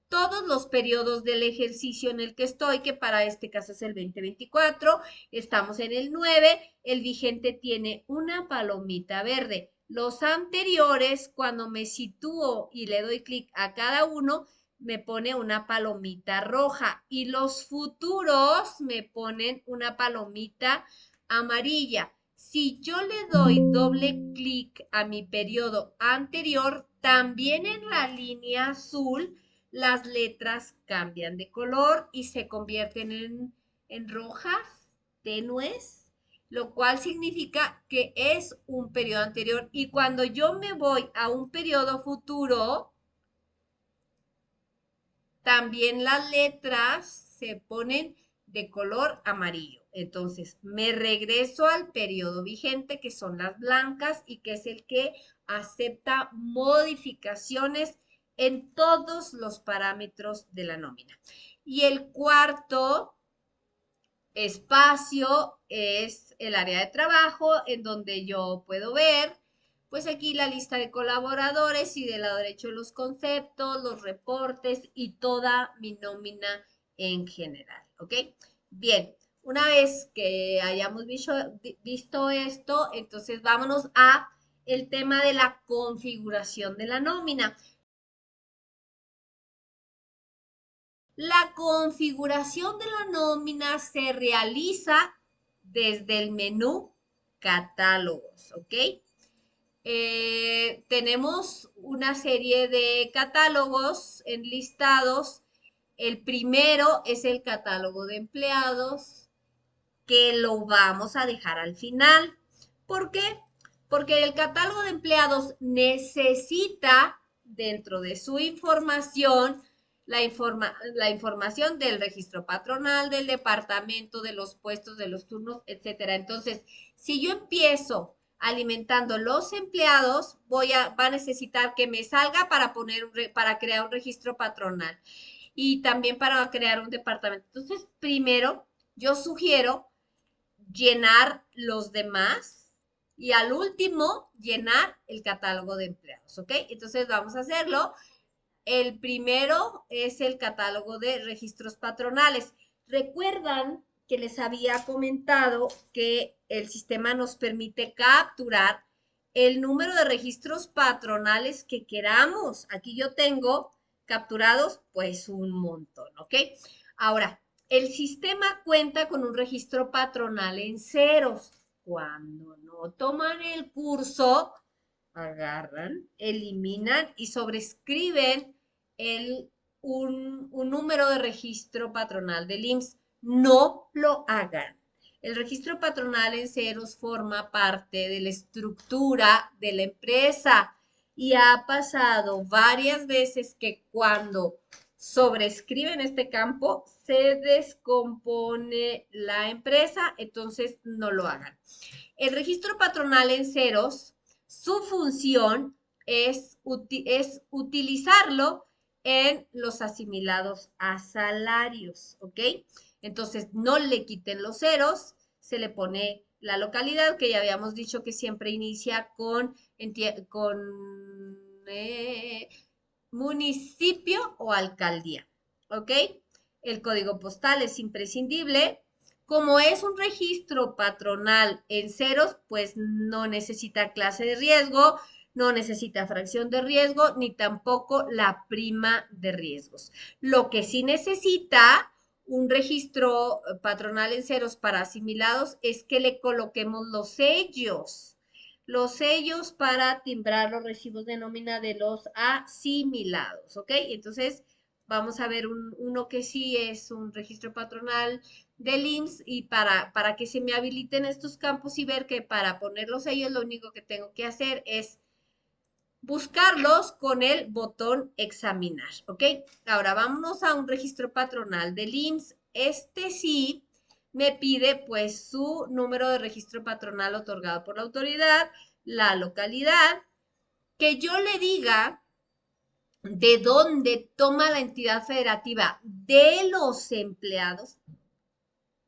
todos los periodos del ejercicio en el que estoy, que para este caso es el 2024, estamos en el 9, el vigente tiene una palomita verde. Los anteriores, cuando me sitúo y le doy clic a cada uno, me pone una palomita roja y los futuros me ponen una palomita amarilla. Si yo le doy doble clic a mi periodo anterior, también en la línea azul las letras cambian de color y se convierten en rojas tenues, lo cual significa que es un periodo anterior. Y cuando yo me voy a un periodo futuro, también las letras se ponen de color amarillo. Entonces, me regreso al periodo vigente, que son las blancas y que es el que acepta modificaciones en todos los parámetros de la nómina. Y el cuarto espacio es el área de trabajo, en donde yo puedo ver, pues aquí la lista de colaboradores y del lado derecho los conceptos, los reportes y toda mi nómina en general, ¿ok? Bien, una vez que hayamos visto esto, entonces vámonos a el tema de la configuración de la nómina. La configuración de la nómina se realiza desde el menú catálogos, ¿ok? Tenemos una serie de catálogos enlistados. El primero es el catálogo de empleados, que lo vamos a dejar al final. ¿Por qué? Porque el catálogo de empleados necesita dentro de su información la información del registro patronal, del departamento, de los puestos, de los turnos, etcétera. Entonces, si yo empiezo alimentando los empleados, va a necesitar que me salga para crear un registro patronal y también para crear un departamento. Entonces, primero, yo sugiero llenar los demás y al último llenar el catálogo de empleados, ¿ok? Entonces vamos a hacerlo. El primero es el catálogo de registros patronales. Recuerdan que les había comentado que el sistema nos permite capturar el número de registros patronales que queramos. Aquí yo tengo capturados pues un montón, ¿ok? Ahora, el sistema cuenta con un registro patronal en ceros. Cuando no toman el curso, agarran, eliminan y sobrescriben un número de registro patronal del IMSS. No lo hagan. El registro patronal en ceros forma parte de la estructura de la empresa y ha pasado varias veces que cuando sobrescriben este campo se descompone la empresa, entonces no lo hagan. El registro patronal en ceros, su función es utilizarlo en los asimilados a salarios, ¿ok? Entonces, no le quiten los ceros, se le pone la localidad, que ya habíamos dicho que siempre inicia con municipio o alcaldía, ¿ok? El código postal es imprescindible. Como es un registro patronal en ceros, pues no necesita clase de riesgo, no necesita fracción de riesgo, ni tampoco la prima de riesgos. Lo que sí necesita un registro patronal en ceros para asimilados es que le coloquemos los sellos para timbrar los recibos de nómina de los asimilados, ¿ok? Entonces, vamos a ver uno que sí es un registro patronal del IMSS y para que se me habiliten estos campos y ver que para poner los sellos lo único que tengo que hacer es buscarlos con el botón examinar, ¿ok? Ahora vámonos a un registro patronal del IMSS. Este sí me pide pues su número de registro patronal otorgado por la autoridad, la localidad, que yo le diga de dónde toma la entidad federativa de los empleados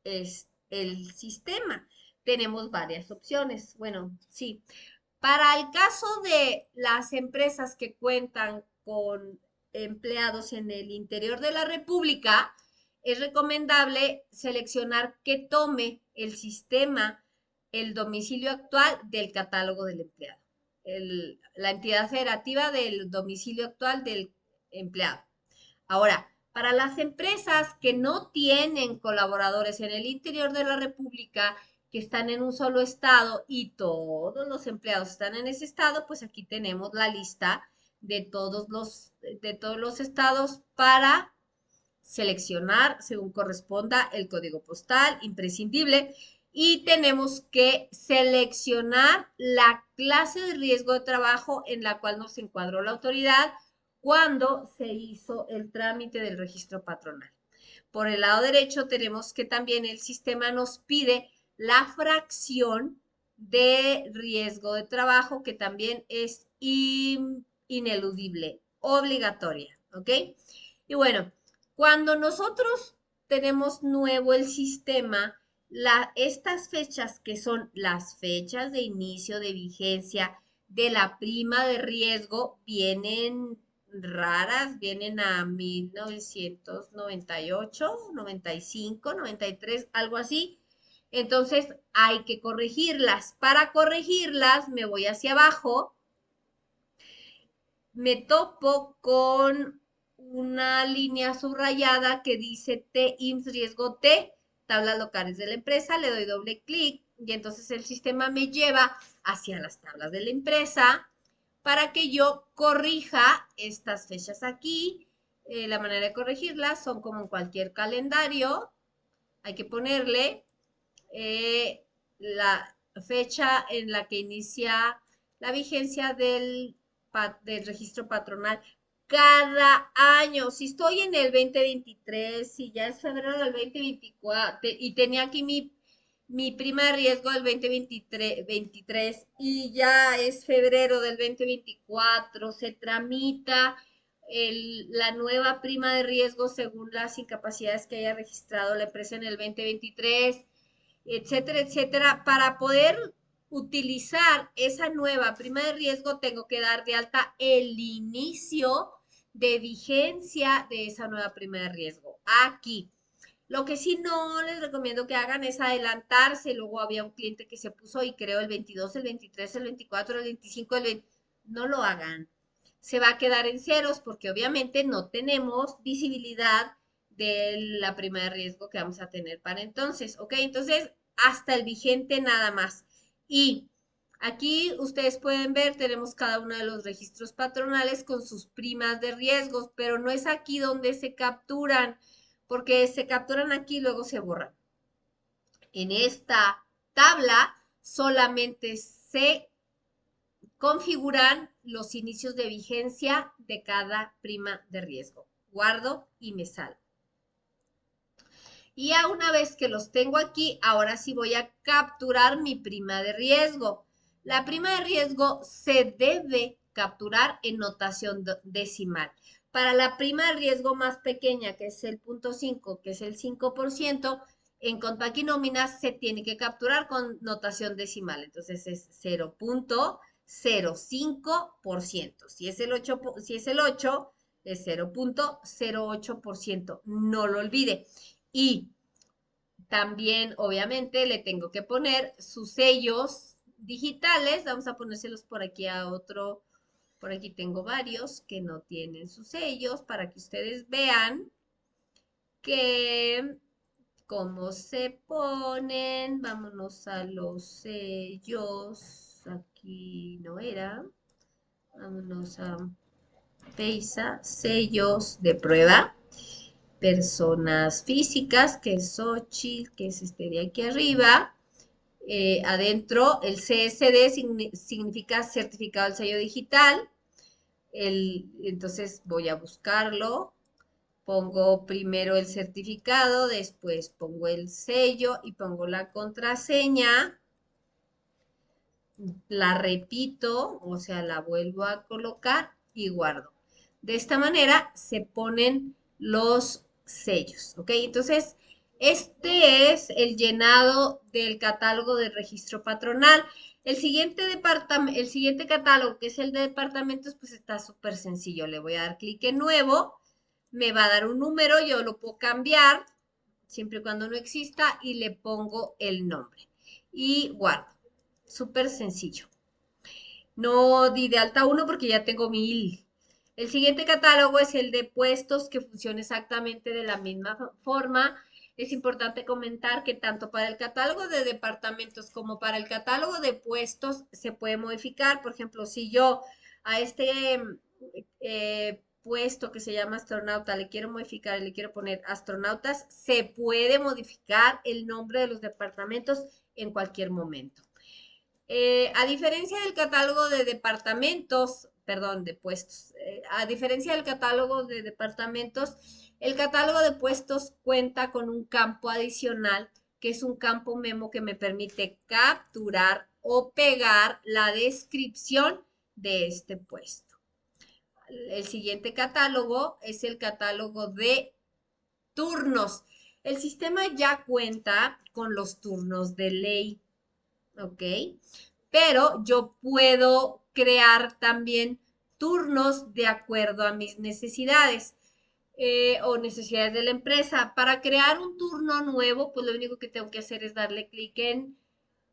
es el sistema. Tenemos varias opciones. Bueno, sí. Para el caso de las empresas que cuentan con empleados en el interior de la República, es recomendable seleccionar que tome el sistema el domicilio actual del catálogo del empleado, la entidad federativa del domicilio actual del empleado. Ahora, para las empresas que no tienen colaboradores en el interior de la República, que están en un solo estado y todos los empleados están en ese estado, pues aquí tenemos la lista de todos los estados para seleccionar según corresponda el código postal imprescindible y tenemos que seleccionar la clase de riesgo de trabajo en la cual nos encuadró la autoridad cuando se hizo el trámite del registro patronal. Por el lado derecho tenemos que también el sistema nos pide la fracción de riesgo de trabajo que también es ineludible, obligatoria, ¿ok? Y bueno, cuando nosotros tenemos nuevo el sistema, estas fechas que son las fechas de inicio de vigencia de la prima de riesgo vienen raras, vienen a 1998, 95, 93, algo así. Entonces hay que corregirlas. Para corregirlas me voy hacia abajo, me topo con una línea subrayada que dice T-IMSS riesgo T, tablas locales de la empresa, le doy doble clic y entonces el sistema me lleva hacia las tablas de la empresa para que yo corrija estas fechas aquí. La manera de corregirlas son como en cualquier calendario, hay que ponerle la fecha en la que inicia la vigencia del registro patronal cada año. Si estoy en el 2023, si ya es febrero del 2024 y tenía aquí mi prima de riesgo del 2023 y ya es febrero del 2024, se tramita la nueva prima de riesgo según las incapacidades que haya registrado la empresa en el 2023, etcétera, etcétera. Para poder utilizar esa nueva prima de riesgo, tengo que dar de alta el inicio de vigencia de esa nueva prima de riesgo. Aquí. Lo que sí no les recomiendo que hagan es adelantarse. Luego había un cliente que se puso y creó el 22, el 23, el 24, el 25, el 20. No lo hagan. Se va a quedar en ceros porque obviamente no tenemos visibilidad de la prima de riesgo que vamos a tener para entonces. ¿Ok? Entonces, hasta el vigente nada más. Y aquí ustedes pueden ver, tenemos cada uno de los registros patronales con sus primas de riesgos, pero no es aquí donde se capturan porque se capturan aquí y luego se borran. En esta tabla solamente se configuran los inicios de vigencia de cada prima de riesgo. Guardo y me salgo. Y a una vez que los tengo aquí, ahora sí voy a capturar mi prima de riesgo. La prima de riesgo se debe capturar en notación decimal. Para la prima de riesgo más pequeña, que es el 0.5, que es el 5%, en Compact y Nóminas se tiene que capturar con notación decimal. Entonces es 0.05%. Si es el 8, es 0.08%. No lo olvide. Y también, obviamente, le tengo que poner sus sellos digitales. Vamos a ponérselos por aquí a otro. Por aquí tengo varios que no tienen sus sellos para que ustedes vean que cómo se ponen. Vámonos a los sellos. Aquí no era. Vámonos a PEISA, sellos de prueba. Personas físicas, que es Xochitl, que es este de aquí arriba. Adentro, el CSD significa certificado del sello digital. Entonces voy a buscarlo. Pongo primero el certificado, después pongo el sello y pongo la contraseña. La repito, o sea, la vuelvo a colocar y guardo. De esta manera se ponen los sellos, ¿ok? Entonces, este es el llenado del catálogo de registro patronal. El siguiente catálogo, que es el de departamentos, pues está súper sencillo. Le voy a dar clic en nuevo, me va a dar un número, yo lo puedo cambiar, siempre y cuando no exista, y le pongo el nombre. Y guardo. Súper sencillo. No di de alta uno porque ya tengo 1000. El siguiente catálogo es el de puestos que funciona exactamente de la misma forma. Es importante comentar que tanto para el catálogo de departamentos como para el catálogo de puestos se puede modificar. Por ejemplo, si yo a este puesto que se llama astronauta le quiero modificar y le quiero poner astronautas, se puede modificar el nombre de los departamentos en cualquier momento. A diferencia del catálogo de departamentos, perdón, de puestos, a diferencia del catálogo de departamentos, el catálogo de puestos cuenta con un campo adicional, que es un campo memo que me permite capturar o pegar la descripción de este puesto. El siguiente catálogo es el catálogo de turnos. El sistema ya cuenta con los turnos de ley, ¿ok? Pero yo puedo crear también turnos de acuerdo a mis necesidades o necesidades de la empresa. Para crear un turno nuevo, pues lo único que tengo que hacer es darle clic en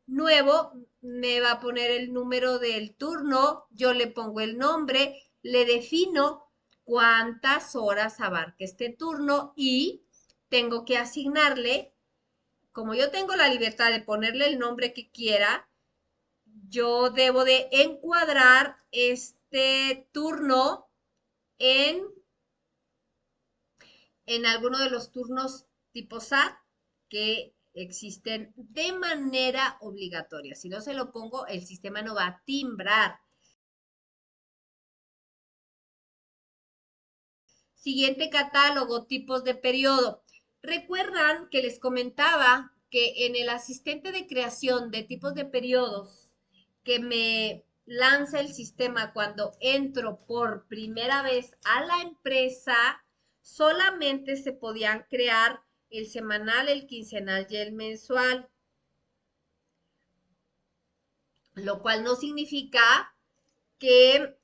nuevo, me va a poner el número del turno, yo le pongo el nombre, le defino cuántas horas abarca este turno y tengo que asignarle, como yo tengo la libertad de ponerle el nombre que quiera, yo debo de encuadrar este turno en, en alguno de los turnos tipo SAT que existen de manera obligatoria. Si no se lo pongo, el sistema no va a timbrar. Siguiente catálogo, tipos de periodo. Recuerdan que les comentaba que en el asistente de creación de tipos de periodos que me lanza el sistema cuando entro por primera vez a la empresa, solamente se podían crear el semanal, el quincenal y el mensual, lo cual no significa que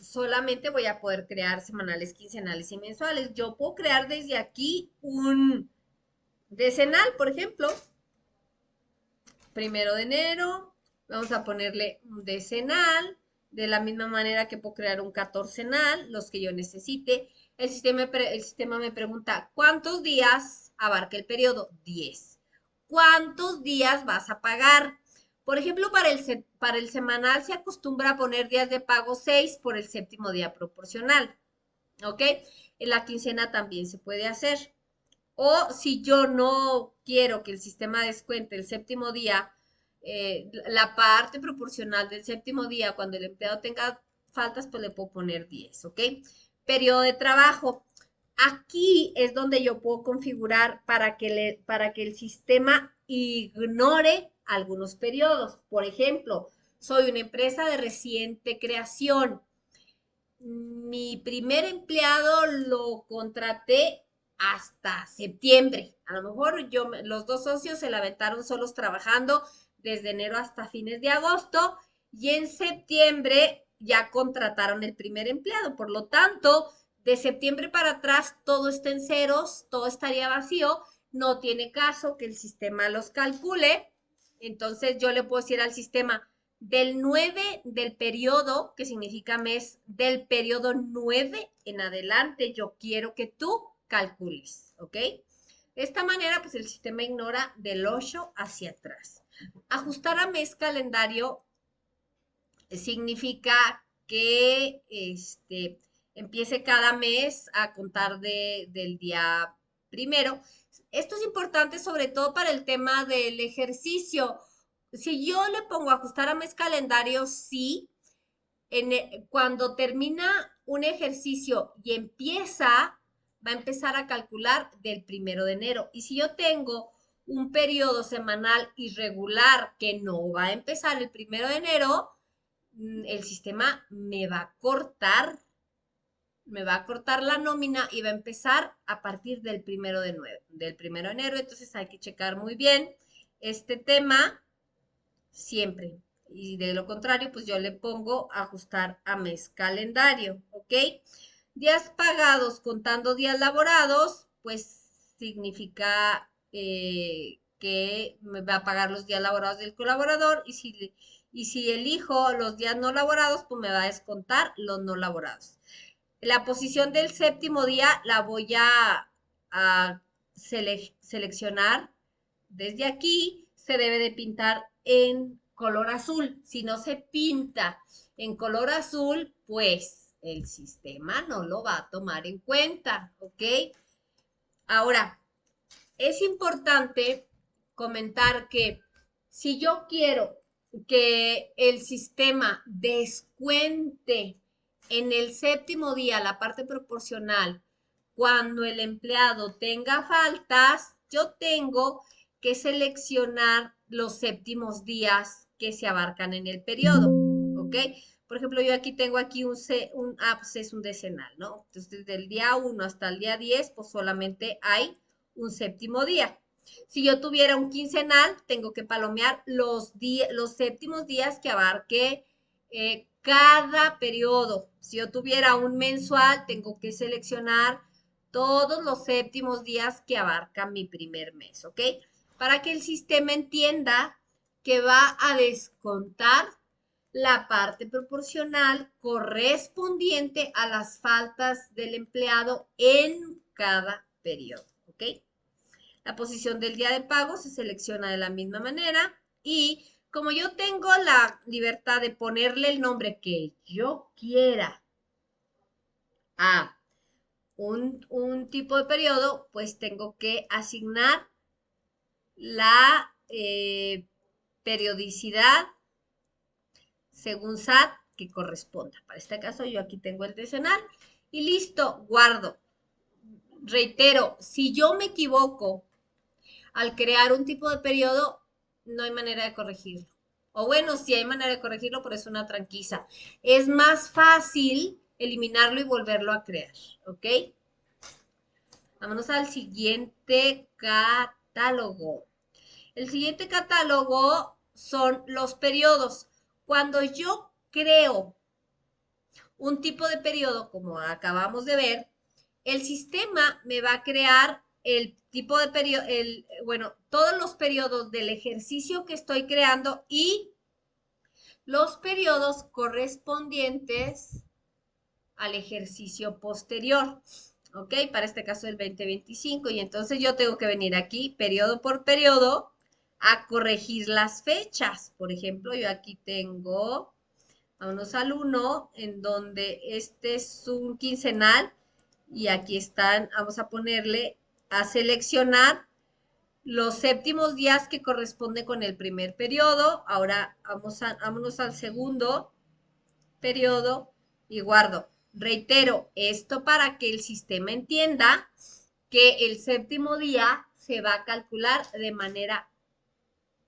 solamente voy a poder crear semanales, quincenales y mensuales. Yo puedo crear desde aquí un decenal, por ejemplo, 1 de enero, vamos a ponerle un decenal, de la misma manera que puedo crear un catorcenal, los que yo necesite. El sistema me pregunta, ¿cuántos días abarca el periodo? 10. ¿Cuántos días vas a pagar? Por ejemplo, para el semanal se acostumbra a poner días de pago 6 por el séptimo día proporcional. ¿Ok? En la quincena también se puede hacer. O si yo no quiero que el sistema descuente el séptimo día, la parte proporcional del séptimo día, cuando el empleado tenga faltas, pues le puedo poner 10, ¿ok? Periodo de trabajo. Aquí es donde yo puedo configurar para que el sistema ignore algunos periodos. Por ejemplo, soy una empresa de reciente creación. Mi primer empleado lo contraté hasta septiembre. A lo mejor los dos socios se la aventaron solos trabajando desde enero hasta fines de agosto y en septiembre ya contrataron el primer empleado. Por lo tanto, de septiembre para atrás todo está en ceros, todo estaría vacío. No tiene caso que el sistema los calcule. Entonces yo le puedo decir al sistema, del 9 del periodo, que significa mes, del periodo 9 en adelante, yo quiero que tú calcules, ¿ok? De esta manera, pues el sistema ignora del 8 hacia atrás. Ajustar a mes calendario significa que empiece cada mes a contar del día primero. Esto es importante sobre todo para el tema del ejercicio. Si yo le pongo ajustar a mes calendario, sí, cuando termina un ejercicio y empieza, va a empezar a calcular del 1 de enero. Y si yo tengo un periodo semanal irregular que no va a empezar el 1 de enero, el sistema me va a cortar la nómina y va a empezar a partir del 1 de enero. Entonces hay que checar muy bien este tema siempre. Y de lo contrario, pues yo le pongo ajustar a mes calendario, ¿ok? Días pagados contando días laborados, pues significa que me va a pagar los días laborados del colaborador Y si elijo los días no laborados, pues me va a descontar los no laborados. La posición del séptimo día la voy a seleccionar desde aquí. Se debe de pintar en color azul. Si no se pinta en color azul, pues el sistema no lo va a tomar en cuenta, ¿ok? Ahora, es importante comentar que si yo quiero que el sistema descuente en el séptimo día la parte proporcional cuando el empleado tenga faltas, yo tengo que seleccionar los séptimos días que se abarcan en el periodo, ¿ok? Por ejemplo, yo aquí tengo aquí pues es un decenal, ¿no? Entonces, desde el día 1 hasta el día 10, pues solamente hay un séptimo día. Si yo tuviera un quincenal, tengo que palomear los séptimos días que abarque cada periodo. Si yo tuviera un mensual, tengo que seleccionar todos los séptimos días que abarcan mi primer mes, ¿ok? Para que el sistema entienda que va a descontar la parte proporcional correspondiente a las faltas del empleado en cada periodo, ¿ok? La posición del día de pago se selecciona de la misma manera y como yo tengo la libertad de ponerle el nombre que yo quiera a un tipo de periodo, pues tengo que asignar la periodicidad según SAT que corresponda. Para este caso yo aquí tengo el decenal y listo, guardo. Reitero, si yo me equivoco al crear un tipo de periodo, no hay manera de corregirlo. O bueno, sí hay manera de corregirlo, pero es una tranquiza. Es más fácil eliminarlo y volverlo a crear, ¿ok? Vámonos al siguiente catálogo. El siguiente catálogo son los periodos. Cuando yo creo un tipo de periodo, como acabamos de ver, el sistema me va a crear el tipo de periodo, bueno, todos los periodos del ejercicio que estoy creando y los periodos correspondientes al ejercicio posterior. ¿Ok? Para este caso el 2025. Y entonces yo tengo que venir aquí, periodo por periodo, a corregir las fechas. Por ejemplo, yo aquí tengo, vámonos al 1, en donde este es un quincenal. Y aquí están, vamos a ponerle a seleccionar los séptimos días que corresponde con el primer periodo. Ahora vámonos al segundo periodo y guardo. Reitero, esto para que el sistema entienda que el séptimo día se va a calcular de manera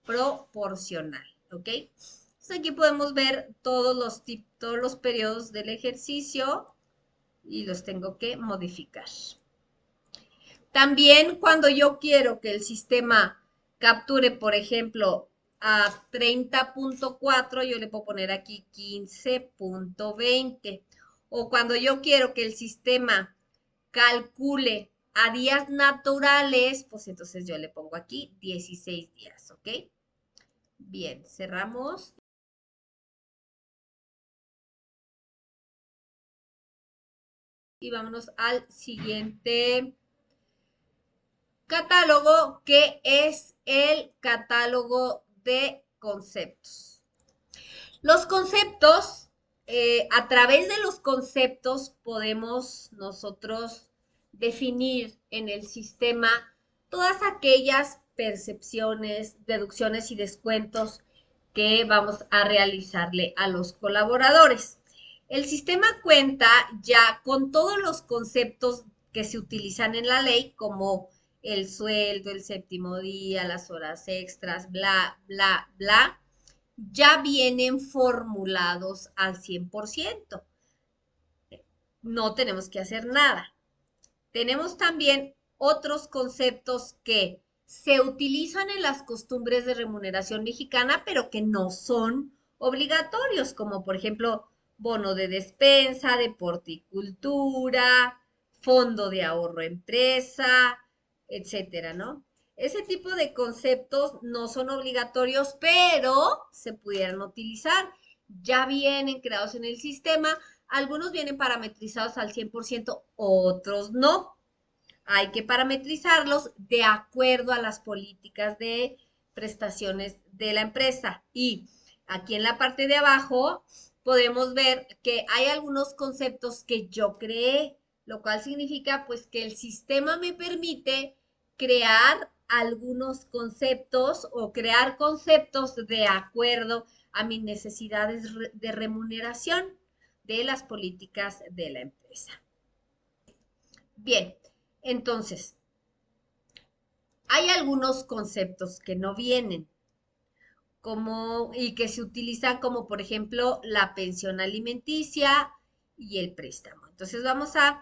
proporcional, ¿ok? Entonces aquí podemos ver todos los periodos del ejercicio y los tengo que modificar. También cuando yo quiero que el sistema capture, por ejemplo, a 30.4, yo le puedo poner aquí 15.20. O cuando yo quiero que el sistema calcule a días naturales, pues entonces yo le pongo aquí 16 días, ¿ok? Bien, cerramos. Y vámonos al siguiente catálogo, que es el catálogo de conceptos. Los conceptos, a través de los conceptos podemos nosotros definir en el sistema todas aquellas percepciones, deducciones y descuentos que vamos a realizarle a los colaboradores. El sistema cuenta ya con todos los conceptos que se utilizan en la ley, como el sueldo, el séptimo día, las horas extras, bla, bla, bla, ya vienen formulados al 100%. No tenemos que hacer nada. Tenemos también otros conceptos que se utilizan en las costumbres de remuneración mexicana, pero que no son obligatorios, como por ejemplo bono de despensa, deporte y cultura, fondo de ahorro empresa, etcétera, ¿no? Ese tipo de conceptos no son obligatorios, pero se pudieran utilizar. Ya vienen creados en el sistema. Algunos vienen parametrizados al 100%, otros no. Hay que parametrizarlos de acuerdo a las políticas de prestaciones de la empresa. Y aquí en la parte de abajo podemos ver que hay algunos conceptos que yo creé, lo cual significa pues que el sistema me permite crear algunos conceptos o crear conceptos de acuerdo a mis necesidades de remuneración de las políticas de la empresa. Bien, entonces, hay algunos conceptos que no vienen como y que se utilizan como por ejemplo la pensión alimenticia y el préstamo. Entonces vamos a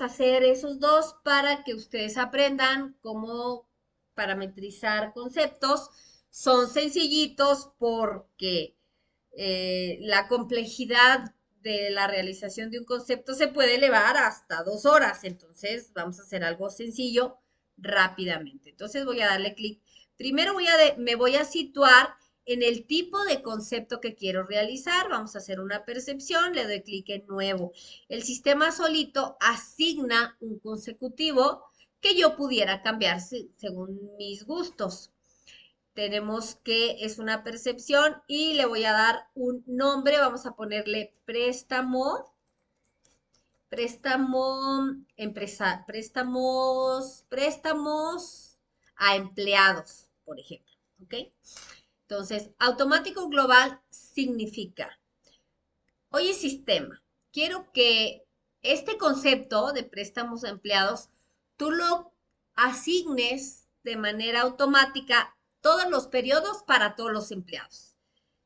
hacer esos dos para que ustedes aprendan cómo parametrizar conceptos. Son sencillitos porque la complejidad de la realización de un concepto se puede elevar hasta 2 horas. Entonces, vamos a hacer algo sencillo rápidamente. Entonces, voy a darle clic. Primero me voy a situar en el tipo de concepto que quiero realizar. Vamos a hacer una percepción, le doy clic en nuevo. El sistema solito asigna un consecutivo que yo pudiera cambiar según mis gustos. Tenemos que es una percepción y le voy a dar un nombre. Vamos a ponerle préstamo, préstamos a empleados, por ejemplo. ¿Ok? Entonces, automático global significa, oye sistema, quiero que este concepto de préstamos a empleados, tú lo asignes de manera automática todos los periodos para todos los empleados.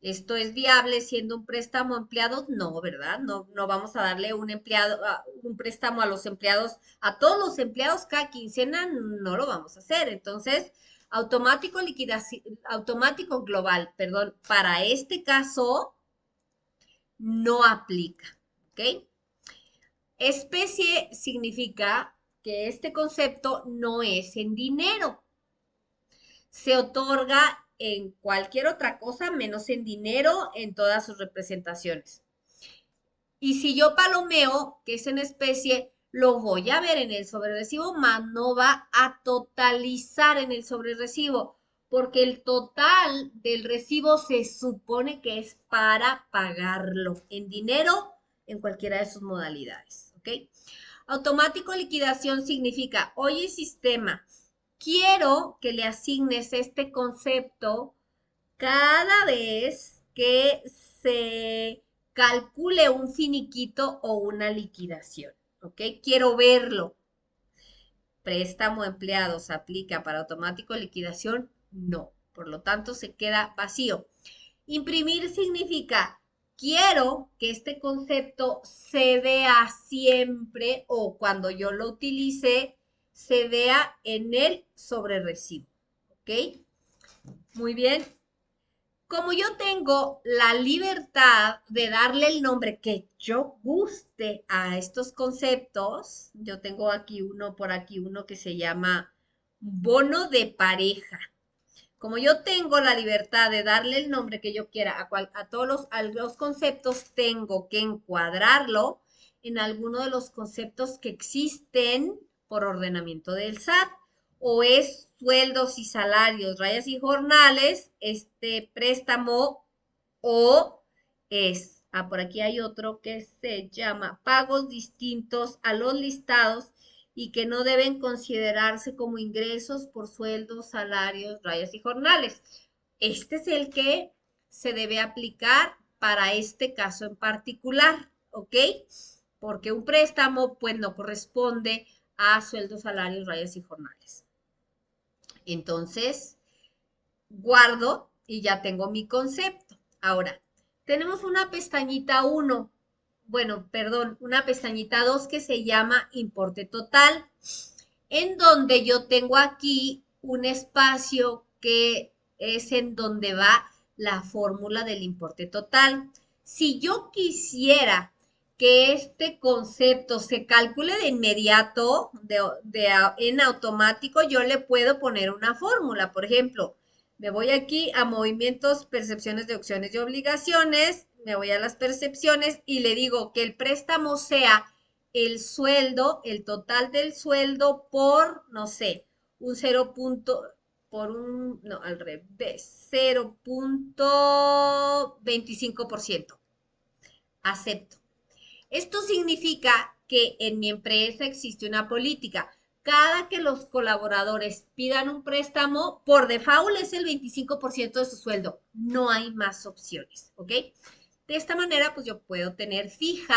¿Esto es viable siendo un préstamo a empleados? No, ¿verdad? No, no vamos a darle un préstamo a los empleados, a todos los empleados cada quincena, no lo vamos a hacer. Entonces, automático liquidación, automático global, perdón, para este caso no aplica, ¿ok? Especie significa que este concepto no es en dinero. Se otorga en cualquier otra cosa menos en dinero en todas sus representaciones. Y si yo palomeo, que es en especie, lo voy a ver en el sobrerecibo, más no va a totalizar en el sobrerecibo, porque el total del recibo se supone que es para pagarlo en dinero en cualquiera de sus modalidades, ¿ok? Automático liquidación significa, oye sistema, quiero que le asignes este concepto cada vez que se calcule un finiquito o una liquidación, ¿ok? Quiero verlo. Préstamo empleados aplica para automático liquidación, no. Por lo tanto, se queda vacío. Imprimir significa, quiero que este concepto se vea siempre o cuando yo lo utilice, se vea en el sobrerecibo, ¿ok? Muy bien. Como yo tengo la libertad de darle el nombre que yo guste a estos conceptos, yo tengo aquí uno, por aquí uno que se llama bono de pareja. Como yo tengo la libertad de darle el nombre que yo quiera a todos los conceptos, tengo que encuadrarlo en alguno de los conceptos que existen por ordenamiento del SAT. O es sueldos y salarios, rayas y jornales, este préstamo, o es, por aquí hay otro que se llama pagos distintos a los listados y que no deben considerarse como ingresos por sueldos, salarios, rayas y jornales. Este es el que se debe aplicar para este caso en particular, ¿ok? Porque un préstamo pues no corresponde a sueldos, salarios, rayas y jornales. Entonces, guardo y ya tengo mi concepto. Ahora, tenemos una pestañita 1, bueno, perdón, una pestañita 2 que se llama importe total, en donde yo tengo aquí un espacio que es en donde va la fórmula del importe total. Si yo quisiera que este concepto se calcule de inmediato, en automático, yo le puedo poner una fórmula. Por ejemplo, me voy aquí a movimientos, percepciones de opciones y obligaciones, me voy a las percepciones y le digo que el préstamo sea el sueldo, el total del sueldo por, no sé, un 0. Por un, no, al revés, 0.25%. Acepto. Esto significa que en mi empresa existe una política. Cada que los colaboradores pidan un préstamo, por default es el 25% de su sueldo. No hay más opciones, ¿ok? De esta manera, pues yo puedo tener fija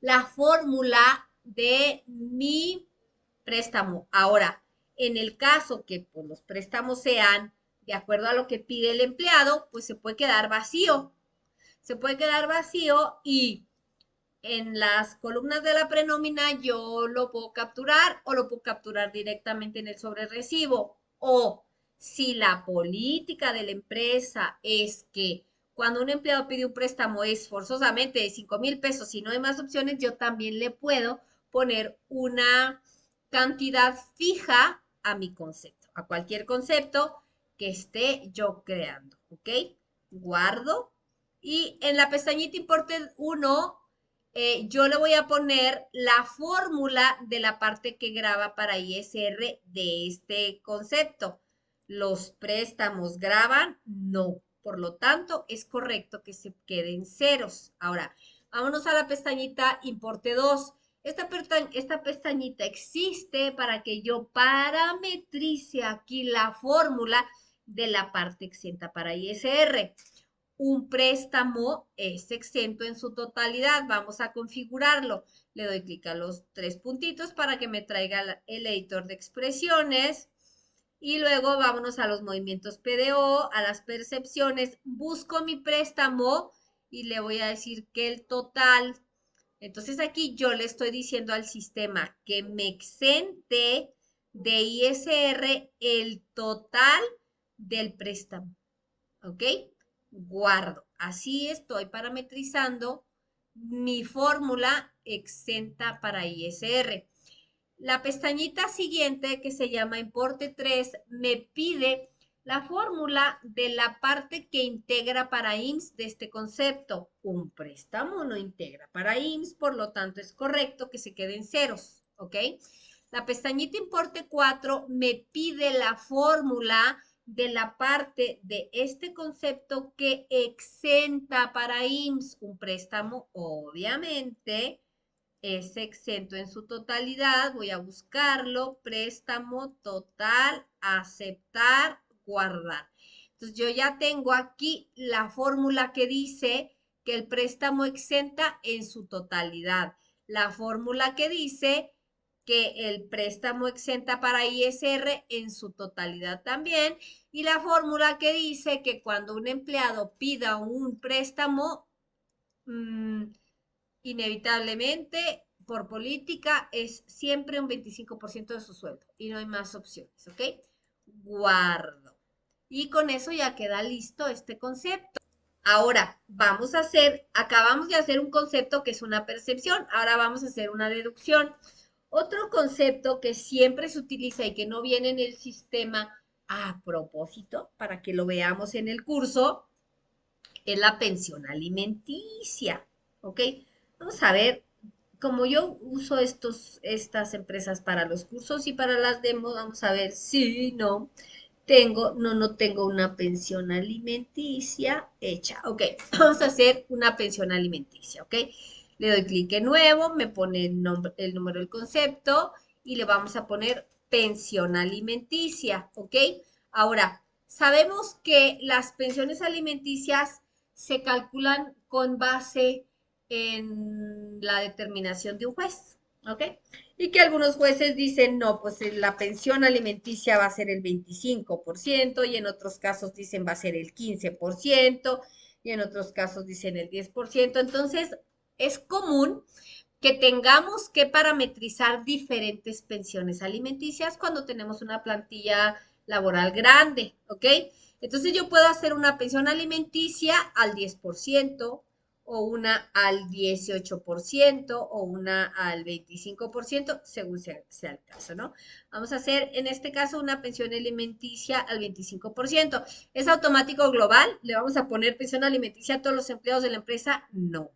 la fórmula de mi préstamo. Ahora, en el caso que pues, los préstamos sean de acuerdo a lo que pide el empleado, pues se puede quedar vacío. Se puede quedar vacío y en las columnas de la prenómina yo lo puedo capturar o lo puedo capturar directamente en el sobrerecibo. O si la política de la empresa es que cuando un empleado pide un préstamo es forzosamente de 5,000 pesos y no hay más opciones, yo también le puedo poner una cantidad fija a mi concepto, a cualquier concepto que esté yo creando. ¿Ok? Guardo. Y en la pestañita importe 1 yo le voy a poner la fórmula de la parte que graba para ISR de este concepto. ¿Los préstamos graban? No. Por lo tanto, es correcto que se queden ceros. Ahora, vámonos a la pestañita importe 2. Esta pestañita existe para que yo parametrice aquí la fórmula de la parte exenta para ISR. Un préstamo es exento en su totalidad. Vamos a configurarlo. Le doy clic a los 3 puntitos para que me traiga el editor de expresiones. Y luego vámonos a los movimientos PDO, a las percepciones. Busco mi préstamo y le voy a decir que el total. Entonces aquí yo le estoy diciendo al sistema que me exente de ISR el total del préstamo. ¿Ok? Guardo. Así estoy parametrizando mi fórmula exenta para ISR. La pestañita siguiente, que se llama importe 3, me pide la fórmula de la parte que integra para IMSS de este concepto. Un préstamo no integra para IMSS, por lo tanto es correcto que se queden ceros, ¿ok? La pestañita importe 4 me pide la fórmula de la parte de este concepto que exenta para IMSS. Un préstamo, obviamente, es exento en su totalidad. Voy a buscarlo. Préstamo total, aceptar, guardar. Entonces yo ya tengo aquí la fórmula que dice que el préstamo exenta en su totalidad. La fórmula que dice que el préstamo exenta para ISR en su totalidad también. Y la fórmula que dice que cuando un empleado pida un préstamo, inevitablemente, por política, es siempre un 25% de su sueldo y no hay más opciones, ¿ok? Guardo. Y con eso ya queda listo este concepto. Ahora, acabamos de hacer un concepto que es una percepción, ahora vamos a hacer una deducción. Otro concepto que siempre se utiliza y que no viene en el sistema a propósito, para que lo veamos en el curso, es la pensión alimenticia, ¿ok? Vamos a ver, como yo uso estas empresas para los cursos y para las demos, vamos a ver si no no tengo una pensión alimenticia hecha. Ok, vamos a hacer una pensión alimenticia, ¿ok? Le doy clic en nuevo, me pone el número del concepto y le vamos a poner pensión alimenticia, ¿ok? Ahora, sabemos que las pensiones alimenticias se calculan con base en la determinación de un juez, ¿ok? Y que algunos jueces dicen, no, pues la pensión alimenticia va a ser el 25% y en otros casos dicen va a ser el 15% y en otros casos dicen el 10%. Entonces, es común que tengamos que parametrizar diferentes pensiones alimenticias cuando tenemos una plantilla laboral grande, ¿ok? Entonces yo puedo hacer una pensión alimenticia al 10%, o una al 18% o una al 25%, según sea el caso, ¿no? Vamos a hacer en este caso una pensión alimenticia al 25%. ¿Es automático global? ¿Le vamos a poner pensión alimenticia a todos los empleados de la empresa? No.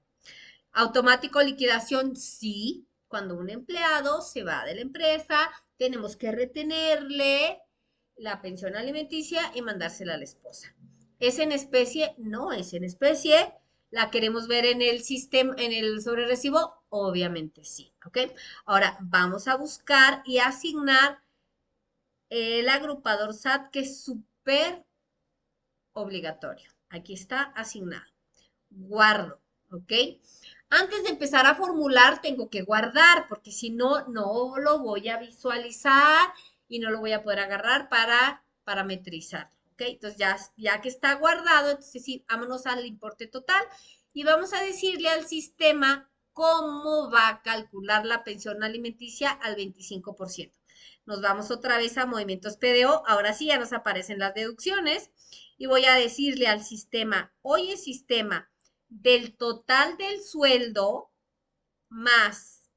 ¿Automático liquidación? Sí. Cuando un empleado se va de la empresa, tenemos que retenerle la pensión alimenticia y mandársela a la esposa. ¿Es en especie? No es en especie. ¿La queremos ver en el sistema, en el sobrerecibo? Obviamente sí, ¿ok? Ahora vamos a buscar y asignar el agrupador SAT, que es súper obligatorio. Aquí está asignado. Guardo, ¿ok? Antes de empezar a formular, tengo que guardar, porque si no, no lo voy a visualizar y no lo voy a poder agarrar para parametrizar, ¿ok? Entonces, ya que está guardado, entonces sí, vámonos al importe total y vamos a decirle al sistema cómo va a calcular la pensión alimenticia al 25%. Nos vamos otra vez a movimientos PDO. Ahora sí, ya nos aparecen las deducciones y voy a decirle al sistema, oye sistema, del total del sueldo más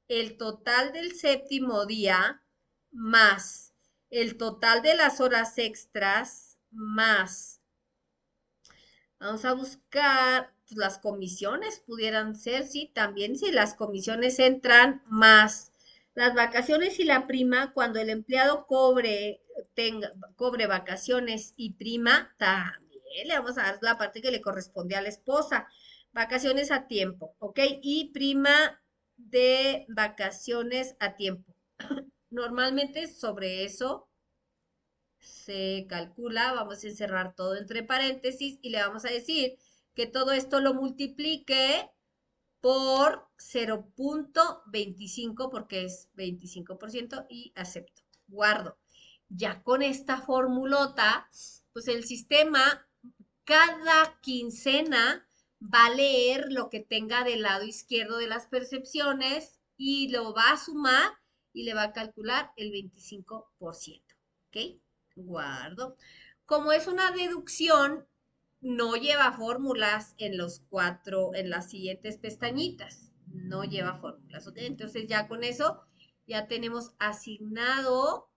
el total del séptimo día más el total de las horas extras más, vamos a buscar pues, las comisiones, pudieran ser, sí, también si las comisiones entran más las vacaciones y la prima, cuando el empleado cobre vacaciones y prima, también le vamos a dar la parte que le corresponde a la esposa. Vacaciones a tiempo, ¿ok? Y prima de vacaciones a tiempo. Normalmente sobre eso se calcula, vamos a encerrar todo entre paréntesis y le vamos a decir que todo esto lo multiplique por 0.25 porque es 25% y acepto, guardo. Ya con esta formulota, pues el sistema cada quincena va a leer lo que tenga del lado izquierdo de las percepciones y lo va a sumar y le va a calcular el 25%. ¿Ok? Guardo. Como es una deducción, no lleva fórmulas en las siguientes pestañitas. No lleva fórmulas. ¿Ok? Entonces ya con eso ya tenemos asignado,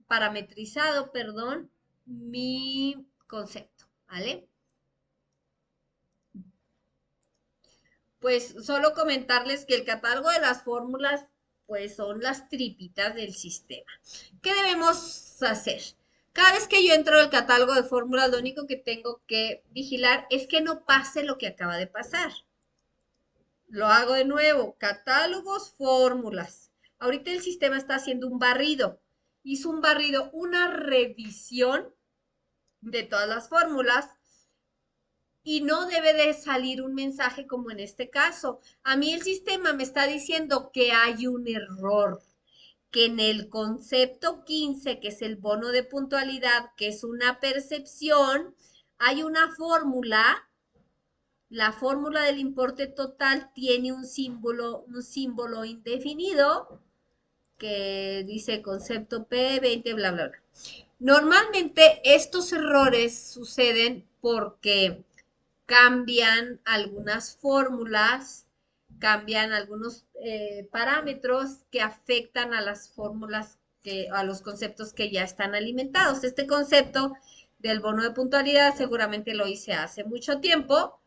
parametrizado, perdón, mi concepto. ¿Vale? Pues solo comentarles que el catálogo de las fórmulas, pues son las tripitas del sistema. ¿Qué debemos hacer? Cada vez que yo entro al catálogo de fórmulas, lo único que tengo que vigilar es que no pase lo que acaba de pasar. Lo hago de nuevo, catálogos, fórmulas. Ahorita el sistema está haciendo un barrido. Hizo un barrido, una revisión de todas las fórmulas y no debe de salir un mensaje como en este caso. A mí el sistema me está diciendo que hay un error, que en el concepto 15, que es el bono de puntualidad, que es una percepción, hay una fórmula. La fórmula del importe total tiene un símbolo indefinido que dice concepto P20, bla, bla, bla. Normalmente estos errores suceden porque cambian algunas fórmulas, cambian algunos parámetros que afectan a las fórmulas, a los conceptos que ya están alimentados. Este concepto del bono de puntualidad seguramente lo hice hace mucho tiempo,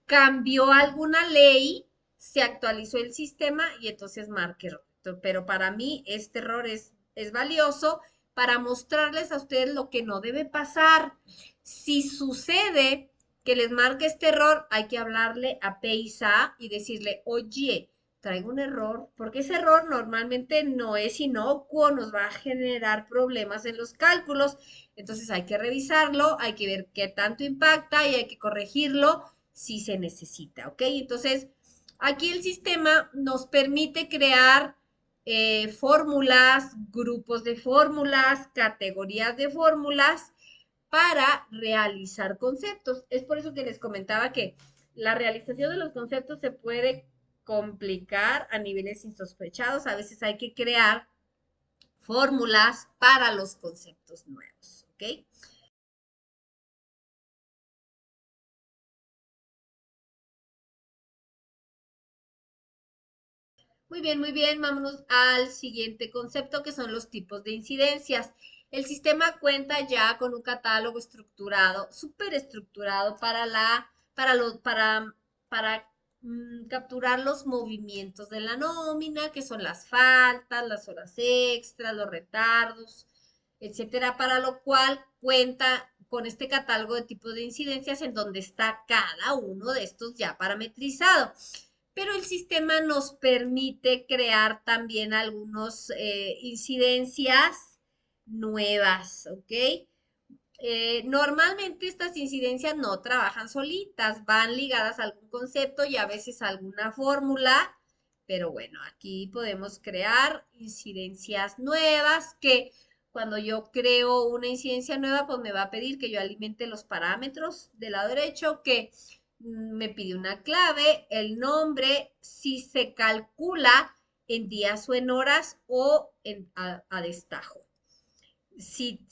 cambió alguna ley, se actualizó el sistema y entonces marque error. Pero para mí este error es valioso para mostrarles a ustedes lo que no debe pasar. Si sucede que les marque este error, hay que hablarle a PEISA y decirle, oye, traigo un error, porque ese error normalmente no es inocuo, nos va a generar problemas en los cálculos. Entonces hay que revisarlo, hay que ver qué tanto impacta y hay que corregirlo si se necesita, ¿ok? Entonces, aquí el sistema nos permite crear fórmulas, grupos de fórmulas, categorías de fórmulas para realizar conceptos. Es por eso que les comentaba que la realización de los conceptos se puede complicar a niveles insospechados. A veces hay que crear fórmulas para los conceptos nuevos, ¿ok? muy bien. Vámonos al siguiente concepto que son los tipos de incidencias. El sistema cuenta ya con un catálogo estructurado, súper estructurado para capturar los movimientos de la nómina, que son las faltas, las horas extras, los retardos, etcétera, para lo cual cuenta con este catálogo de tipos de incidencias en donde está cada uno de estos ya parametrizado. Pero el sistema nos permite crear también algunas incidencias nuevas, ¿ok? Normalmente estas incidencias no trabajan solitas, van ligadas a algún concepto y a veces a alguna fórmula, pero bueno, aquí podemos crear incidencias nuevas que cuando yo creo una incidencia nueva, pues me va a pedir que yo alimente los parámetros del lado derecho, que me pide una clave, el nombre, si se calcula en días o en horas o a destajo. Si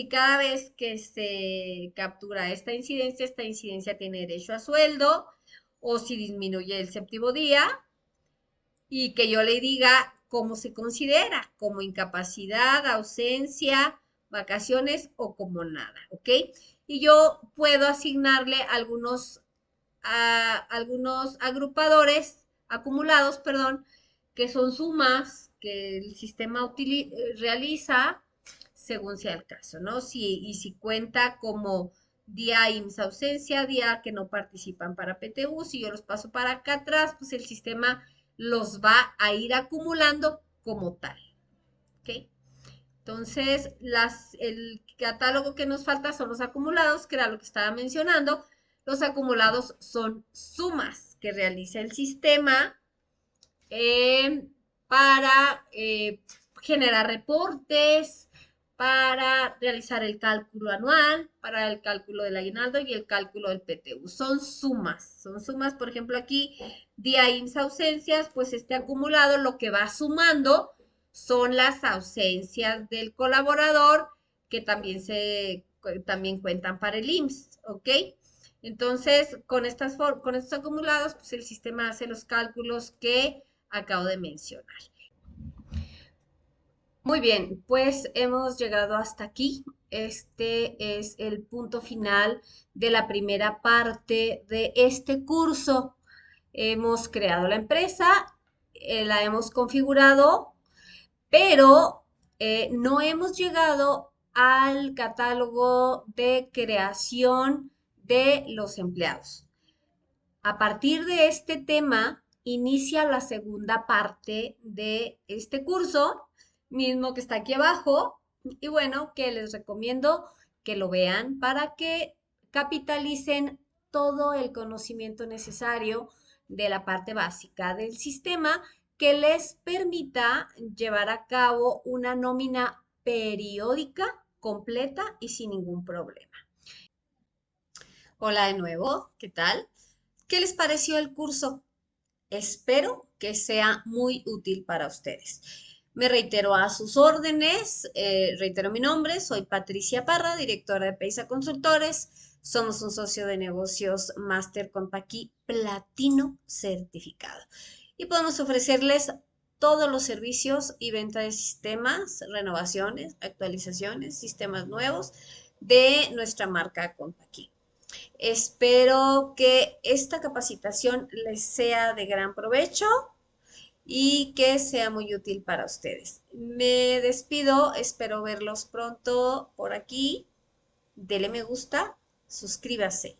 cada vez que se captura esta incidencia tiene derecho a sueldo, o si disminuye el séptimo día, y que yo le diga cómo se considera, como incapacidad, ausencia, vacaciones o como nada, ¿ok? Y yo puedo asignarle algunos agrupadores, acumulados, perdón, que son sumas que el sistema realiza según sea el caso, ¿no? Y si cuenta como día IMSS ausencia, día que no participan para PTU, si yo los paso para acá atrás, pues el sistema los va a ir acumulando como tal, ¿ok? Entonces, el catálogo que nos falta son los acumulados, que era lo que estaba mencionando. Los acumulados son sumas que realiza el sistema eh, para generar reportes, para realizar el cálculo anual, para el cálculo del aguinaldo y el cálculo del PTU. Son sumas, por ejemplo, aquí, día IMSS ausencias, pues este acumulado lo que va sumando son las ausencias del colaborador que también cuentan para el IMSS, ¿ok? Entonces, con estos acumulados, pues el sistema hace los cálculos que acabo de mencionar. Muy bien, pues hemos llegado hasta aquí. Este es el punto final de la primera parte de este curso. Hemos creado la empresa, la hemos configurado, pero no hemos llegado al catálogo de creación de los empleados. A partir de este tema, inicia la segunda parte de este curso, mismo que está aquí abajo, y bueno, que les recomiendo que lo vean para que capitalicen todo el conocimiento necesario de la parte básica del sistema que les permita llevar a cabo una nómina periódica, completa y sin ningún problema. Hola de nuevo, ¿qué tal? ¿Qué les pareció el curso? Espero que sea muy útil para ustedes. Me reitero a sus órdenes, reitero mi nombre, soy Patricia Parra, directora de Peisa Consultores. Somos un socio de negocios Máster Compaqui Platino certificado. Y podemos ofrecerles todos los servicios y venta de sistemas, renovaciones, actualizaciones, sistemas nuevos de nuestra marca Compaqui. Espero que esta capacitación les sea de gran provecho y que sea muy útil para ustedes. Me despido, espero verlos pronto por aquí. Dele me gusta, suscríbase.